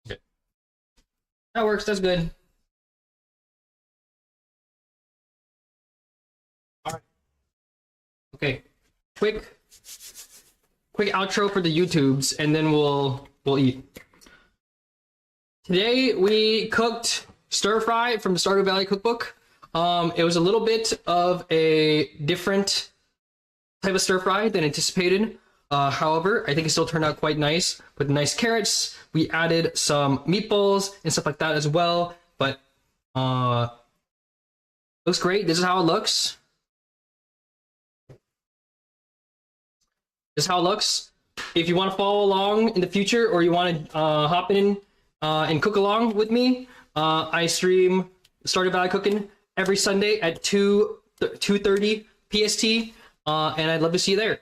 Okay. That works, that's good. Alright. Okay. Quick outro for the YouTubes, and then we'll eat. Today we cooked stir fry from the Stardew Valley cookbook. It was a little bit of a different type of stir fry than anticipated. However, I think it still turned out quite nice with nice carrots. We added some meatballs and stuff like that as well. But looks great. This is how it looks. This is how it looks. If you want to follow along in the future, or you want to hop in and cook along with me, I stream Stardew Valley cooking every Sunday at 2:30 PST, and I'd love to see you there.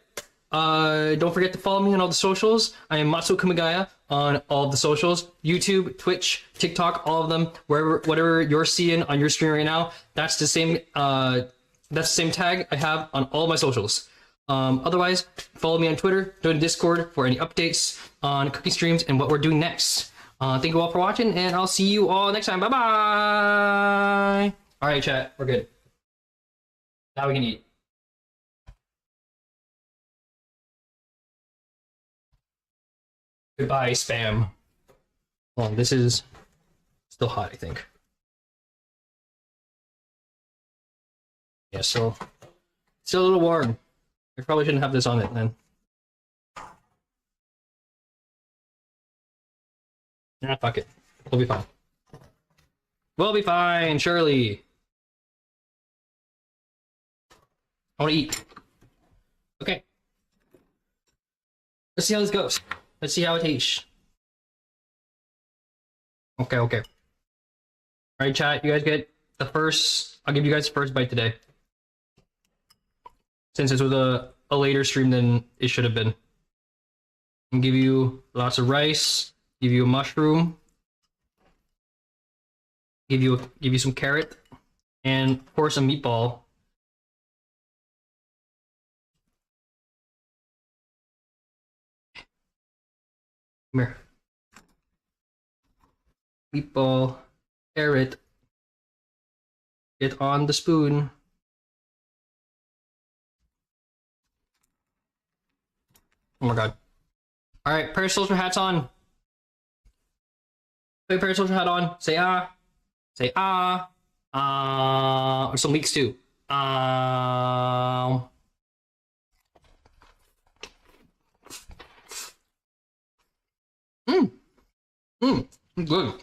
Don't forget to follow me on all the socials. I am Matsuo Kumagaya on all of the socials: YouTube, Twitch, TikTok, all of them. Whatever you're seeing on your screen right now, that's the same. That's the same tag I have on all my socials. Otherwise, follow me on Twitter, join Discord for any updates on cooking streams and what we're doing next. Thank you all for watching, and I'll see you all next time. Bye bye. All right, chat, we're good. Now we can eat. Goodbye, spam. Oh, this is still hot, I think. Yeah, still a little warm. I probably shouldn't have this on it then. Nah, fuck it. We'll be fine. We'll be fine, surely. I want to eat. Okay. Let's see how this goes. Let's see how it tastes. Okay, okay. Alright, chat, you guys get the first... I'll give you guys the first bite today. Since this was a later stream than it should have been. I'll give you lots of rice, give you a mushroom, give you some carrot, and of course a meatball. Come here. Meatball, carrot. Get on the spoon. Oh my god. Alright, parasocial hats on. Put your parasocial hat on. Say ah. Say ah. Or some leaks too. Good.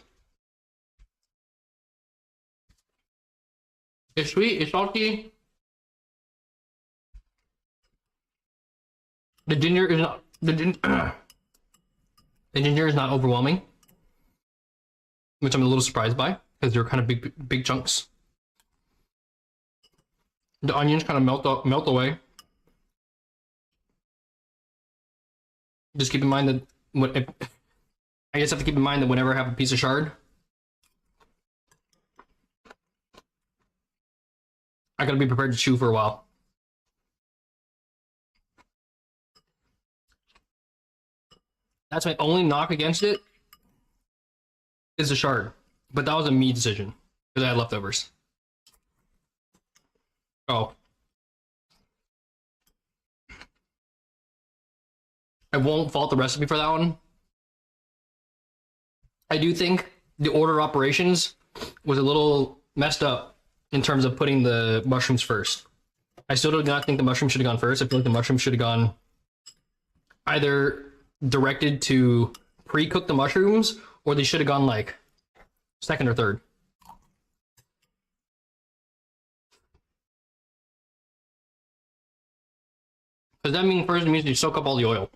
It's sweet, it's salty. The ginger is not the ginger is not overwhelming, which I'm a little surprised by because they're kind of big chunks. The onions kind of melt away. Just keep in mind that I guess I have to keep in mind that whenever I have a piece of shard, I gotta be prepared to chew for a while. That's my only knock against it, is the shard. But that was a me decision, because I had leftovers. Oh. I won't fault the recipe for that one. I do think the order of operations was a little messed up in terms of putting the mushrooms first. I still do not think the mushrooms should have gone first. I feel like the mushrooms should have gone either directed to pre-cook the mushrooms, or they should have gone like second or third. Because that means first means you soak up all the oil,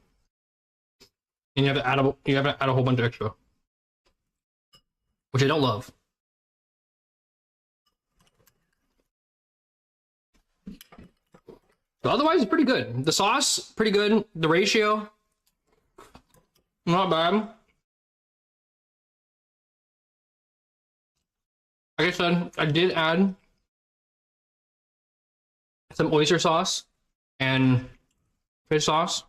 and you have to add a whole bunch of extra, which I don't love. But otherwise, it's pretty good. The sauce, pretty good. The ratio, not bad. Like I said, I did add some oyster sauce and fish sauce,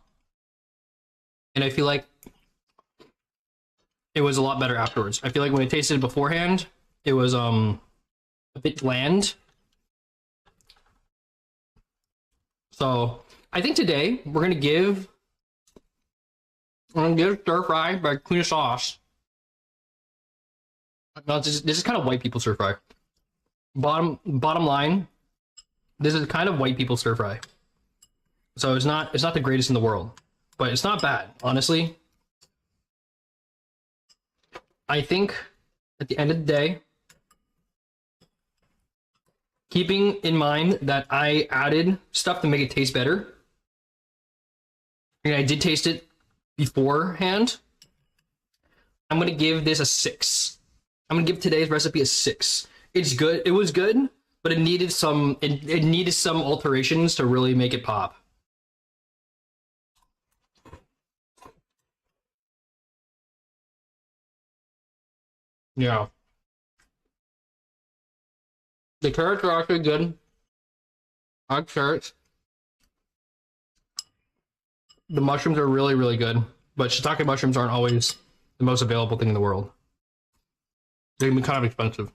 and I feel like it was a lot better afterwards. I feel like when I tasted it beforehand, it was a bit bland. So I think today we're gonna give stir fry by Queen of Sauce. No, this is kind of white people stir fry. Bottom line, this is kind of white people stir fry. So it's not the greatest in the world, but it's not bad, honestly. I think at the end of the day, keeping in mind that I added stuff to make it taste better, and I did taste it beforehand, I'm gonna give this a 6. I'm gonna give today's recipe a 6. It's good. It was good, but it needed some it needed some alterations to really make it pop. Yeah. The carrots are actually good. I like carrots. The mushrooms are really, really good, but shiitake mushrooms aren't always the most available thing in the world. They can be kind of expensive.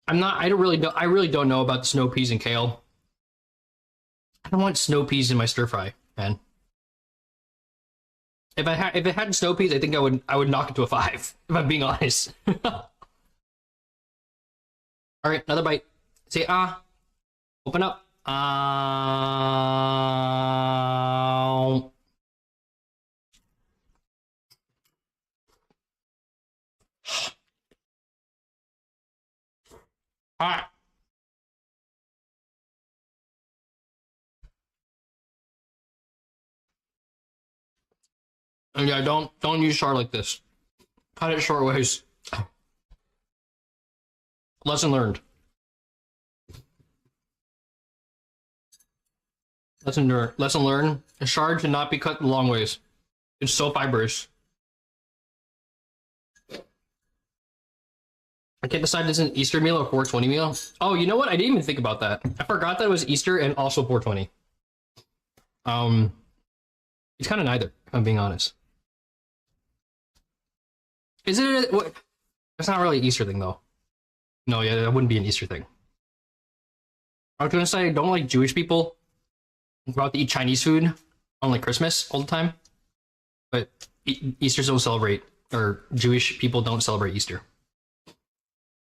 I really don't know about snow peas and kale. I don't want snow peas in my stir fry, man. If it had snow peas, I think I would knock it to a 5, if I'm being honest. All right, another bite. Say ah. Open up. Hot. And yeah, don't use char like this. Cut it short ways. Lesson learned. Lesson learned. A shard should not be cut long ways. It's so fibrous. I can't decide if it's an Easter meal or 420 meal. Oh, you know what? I didn't even think about that. I forgot that it was Easter and also 420. It's kind of neither, if I'm being honest. Is it? What? That's not really an Easter thing, though. No, yeah, that wouldn't be an Easter thing. I was gonna say, don't like Jewish people go out to eat Chinese food on like Christmas all the time, but Easters don't celebrate, or Jewish people don't celebrate Easter.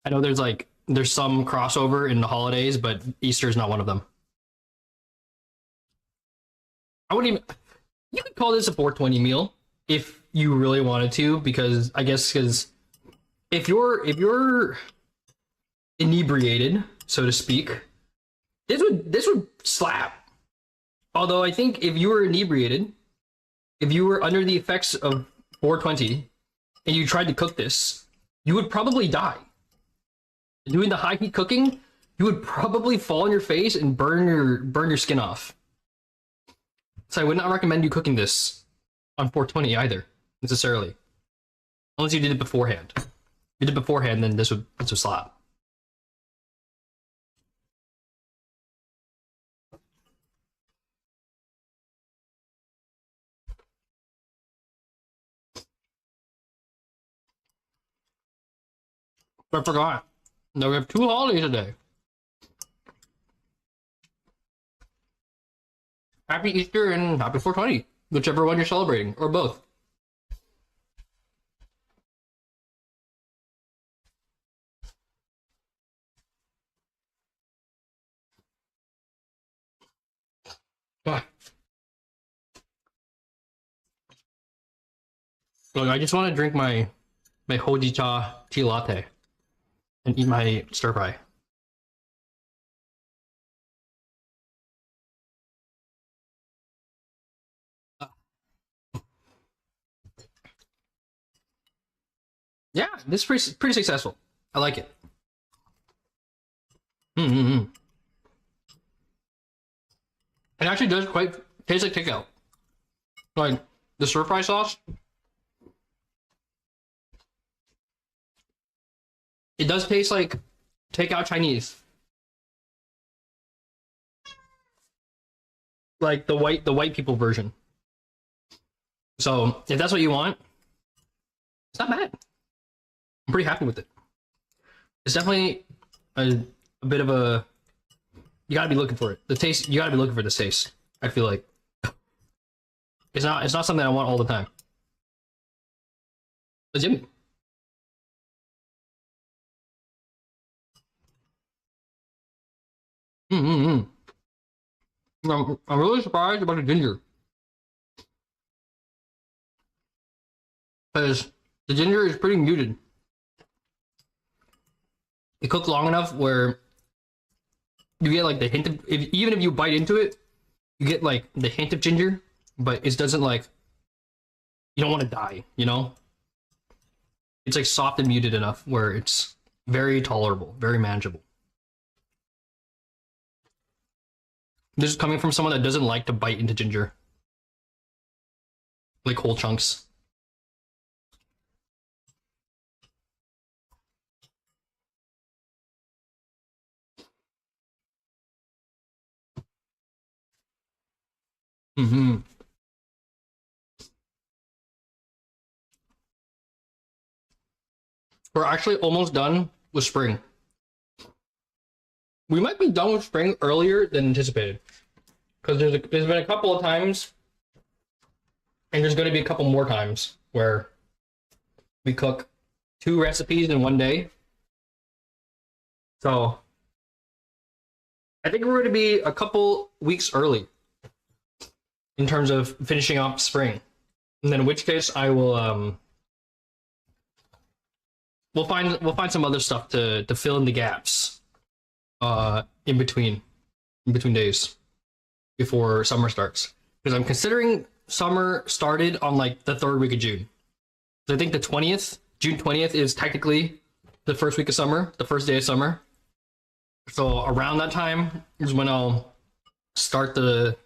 I know there's some crossover in the holidays, but Easter is not one of them. I wouldn't even. You could call this a 420 meal if you really wanted to, because I guess if you're inebriated, so to speak, this would slap. Although I think if you were inebriated, if you were under the effects of 420 and you tried to cook this, you would probably die. Doing the high heat cooking, you would probably fall on your face and burn your skin off. So I would not recommend you cooking this on 420 either, necessarily. Unless you did it beforehand. If you did it beforehand, then this would slap. I forgot. No, we have 2 holidays today. Happy Easter and happy 420, whichever one you're celebrating, or both. Ah. Look, I just want to drink my hojicha tea latte and eat my stir fry. Yeah, this is pretty successful. I like it. Mm-hmm. It actually does quite taste like takeout. Like the stir fry sauce. It does taste like takeout Chinese. Like the white people version. So if that's what you want, it's not bad. I'm pretty happy with it. It's definitely a bit of a, you gotta be looking for it. The taste, you gotta be looking for this taste. I feel like it's not something I want all the time. It's yummy. Mm-hmm. I'm really surprised about the ginger. Because the ginger is pretty muted. It cooked long enough where you get like the hint of, even if you bite into it, you get like the hint of ginger, but it doesn't like, you don't want to die, you know? It's like soft and muted enough where it's very tolerable, very manageable. This is coming from someone that doesn't like to bite into ginger. Like whole chunks. Mm-hmm. We're actually almost done with spring. We might be done with spring earlier than anticipated. Because there's been a couple of times, and there's going to be a couple more times, where we cook 2 recipes in one day. So, I think we're going to be a couple weeks early in terms of finishing up spring. And then in which case I will we'll find some other stuff to fill in the gaps in between days before summer starts, because I'm considering summer started on like the 3rd week of June. So I think the 20th, June 20th, is technically the first week of summer, the first day of summer. So around that time is when I'll start the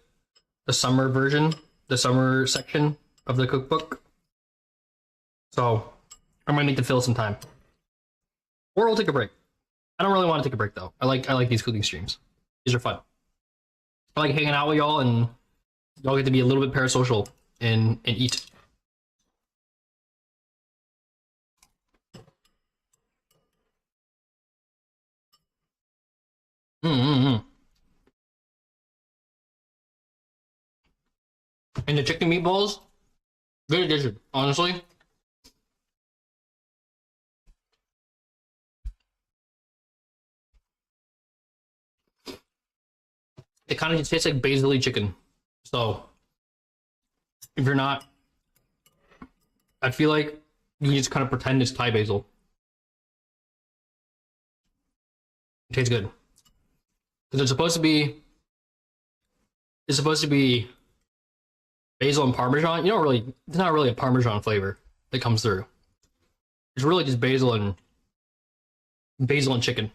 summer version, the summer section of the cookbook. So I might need to fill some time, or we'll take a break. I don't really want to take a break though. I like these cooking streams. These are fun. I like hanging out with y'all, and y'all get to be a little bit parasocial and eat. And the chicken meatballs, good addition, honestly. It kind of tastes like basil-y chicken. So if you're not, I feel like you can just kind of pretend it's Thai basil. It tastes good. Because it's supposed to be basil and Parmesan. It's not really a Parmesan flavor that comes through. It's really just basil and chicken.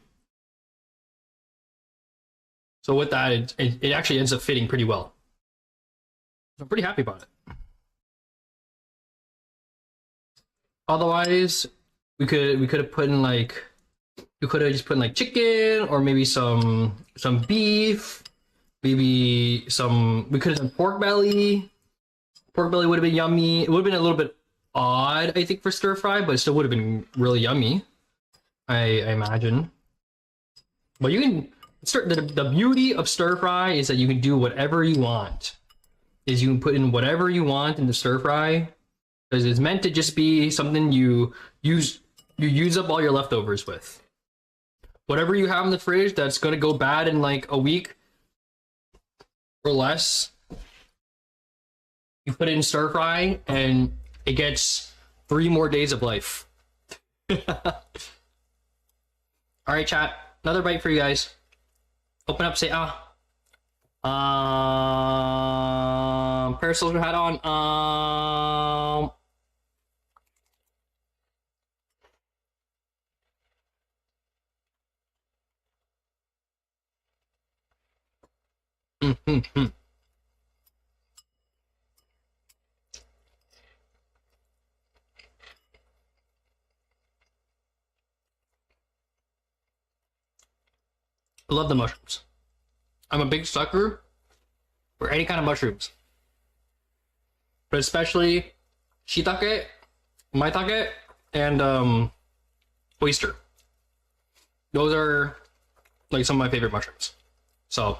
So with that, it actually ends up fitting pretty well. I'm pretty happy about it. Otherwise, we could have put in like, we could have just put in like chicken, or maybe some beef, maybe some, we could have done pork belly. Pork belly would have been yummy. It would have been a little bit odd, I think, for stir fry, but it still would have been really yummy, I imagine. But you can the beauty of stir fry is that you can do whatever you want. You can put in whatever you want in the stir fry, because it's meant to just be something you use up all your leftovers with. Whatever you have in the fridge that's gonna go bad in like a week or less, you put it in stir fry and it gets 3 more days of life. All right, chat. Another bite for you guys. Open up, say parasocial hat on. I love the mushrooms. I'm a big sucker for any kind of mushrooms, but especially shiitake, maitake, and oyster. Those are like some of my favorite mushrooms. So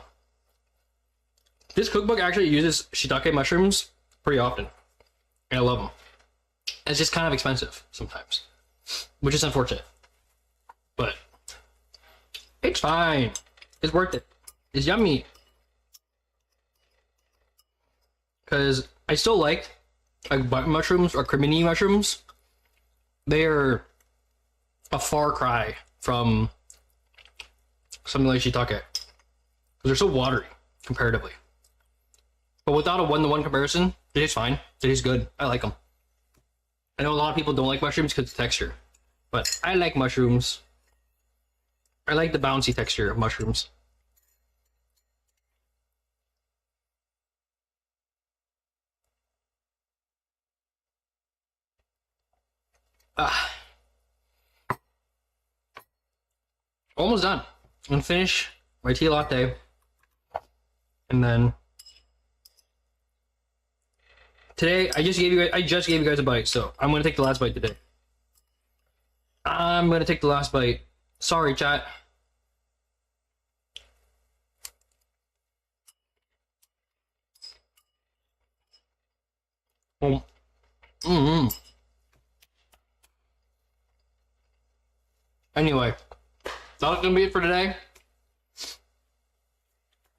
this cookbook actually uses shiitake mushrooms pretty often, and I love them. It's just kind of expensive sometimes, which is unfortunate, but it's fine. It's worth it. It's yummy. Because I still like button mushrooms or cremini mushrooms. They are a far cry from something like shiitake, because they're so watery comparatively. But without a one-to-one comparison, it tastes fine. It tastes good. I like them. I know a lot of people don't like mushrooms because of the texture, but I like mushrooms. I like the bouncy texture of mushrooms. Almost done. I'm gonna finish my tea latte, and then today I just gave you guys a bite, so I'm gonna take the last bite today. I'm gonna take the last bite. Sorry, chat. Anyway, that's gonna be it for today.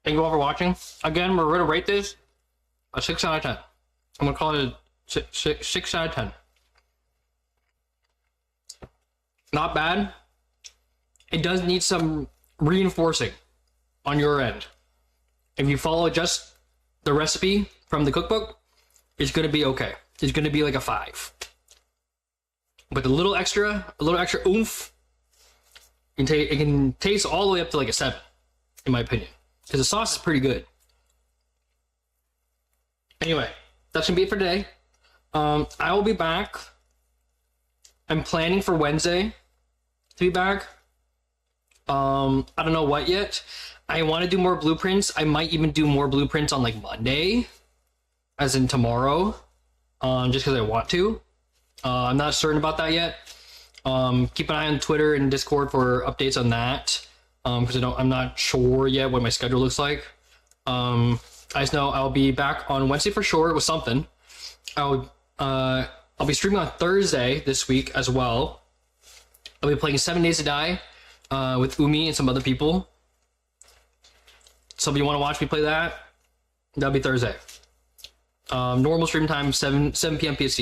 Thank you all for watching. Again, we're gonna rate this a 6 out of 10. I'm gonna call it a 6 out of 10. Not bad. It does need some reinforcing on your end. If you follow just the recipe from the cookbook, it's gonna be okay. It's gonna be like a 5. But a little extra oomph, it can taste all the way up to like a 7, in my opinion, because the sauce is pretty good. Anyway, that's gonna be it for today. I will be back. I'm planning for Wednesday to be back. I don't know what yet. I want to do more blueprints. I might even do more blueprints on like Monday, as in tomorrow, just because I want to. I'm not certain about that yet. Keep an eye on Twitter and Discord for updates on that, because I'm not sure yet what my schedule looks like. I just know I'll be back on Wednesday for sure with something. I'll be streaming on Thursday this week as well. I'll be playing 7 Days to Die with Umi and some other people. So if you want to watch me play that, that'll be Thursday. Normal stream time 7 p.m. PST.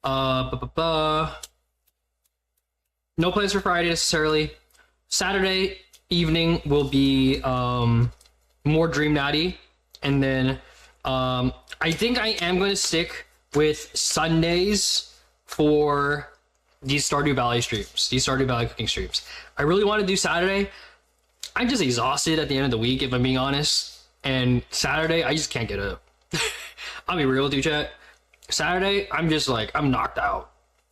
No plans for Friday necessarily. Saturday evening will be more Dream Natty, and then I think I am going to stick with Sundays for these Stardew Valley streams, these Stardew Valley cooking streams. I really want to do Saturday. I'm just exhausted at the end of the week, if I'm being honest. And Saturday, I just can't get up. I'll be real with you, chat. Saturday, I'm just like, I'm knocked out.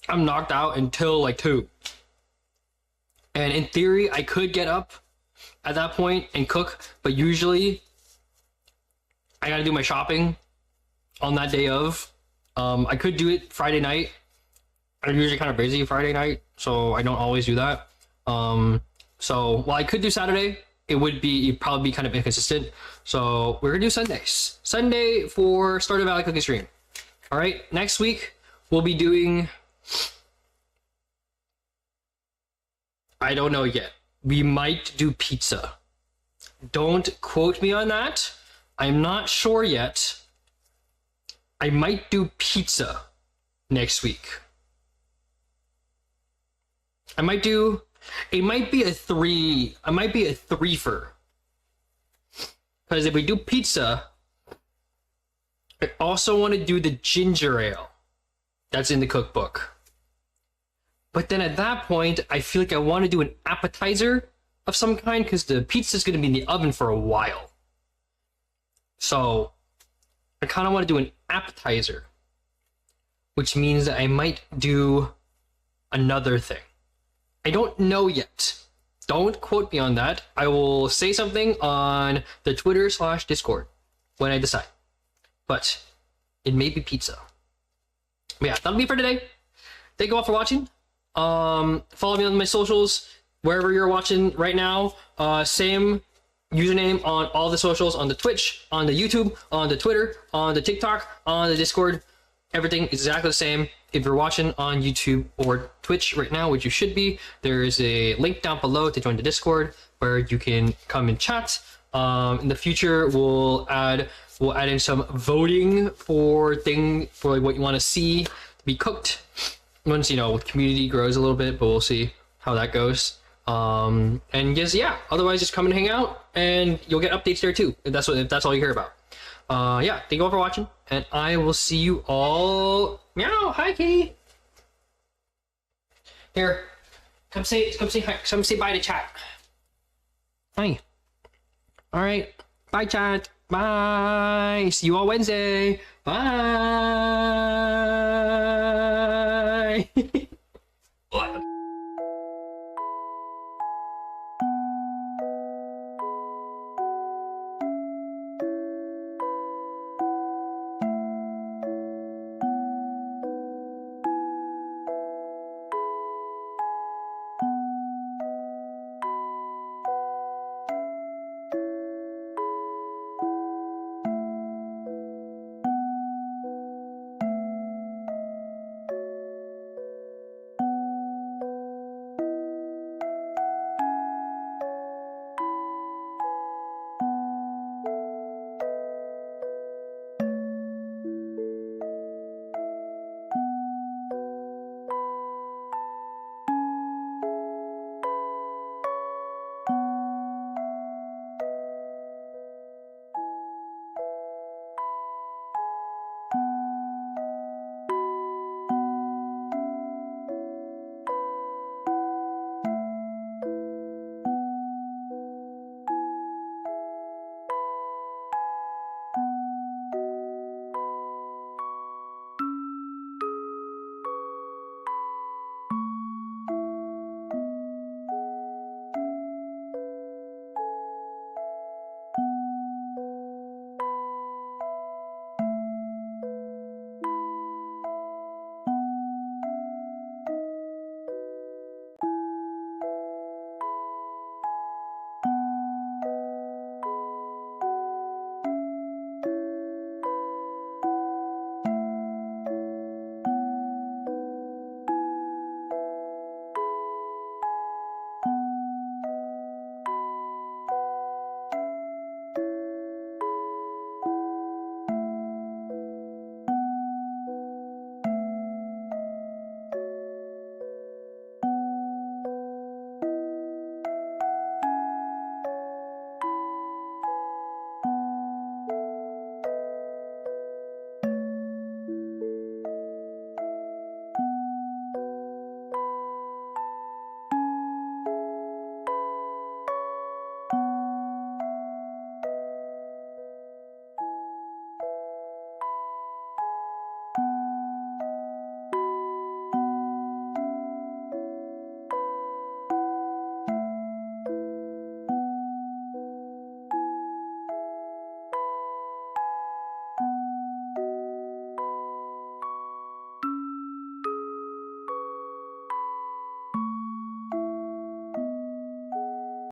I'm knocked out until like 2. And in theory, I could get up at that point and cook, but usually I gotta do my shopping on that day of. I could do it Friday night. I'm usually kind of busy Friday night, so I don't always do that. So while I could do Saturday, it'd probably be kind of inconsistent. So we're gonna do Sundays. Sunday for Stardew Valley cooking stream. All right, next week we'll be doing, I don't know yet. We might do pizza. Don't quote me on that. I'm not sure yet. I might do pizza next week. It might be a 3. I might be a 3-fer. Because if we do pizza, I also want to do the ginger ale that's in the cookbook. But then at that point, I feel like I want to do an appetizer of some kind, because the pizza is going to be in the oven for a while. So I kind of want to do an appetizer, which means that I might do another thing. I don't know yet. Don't quote me on that. I will say something on the Twitter/Discord when I decide. But it may be pizza. But yeah, that'll be for today. Thank you all for watching. Follow me on my socials, wherever you're watching right now. Same username on all the socials, on the Twitch, on the YouTube, on the Twitter, on the TikTok, on the Discord. Everything is exactly the same. If you're watching on YouTube or Twitch right now, which you should be, there is a link down below to join the Discord where you can come and chat. In the future, we'll add in some voting for like what you want to see to be cooked. Once the community grows a little bit, but we'll see how that goes. And yes, yeah. Otherwise, just come and hang out, and you'll get updates there too. If that's all you care about. Yeah. Thank you all for watching, and I will see you all. Meow. Hi, kitty. Here, come say hi. Come say bye to chat. Hi. All right. Bye, chat. Bye. See you all Wednesday. Bye.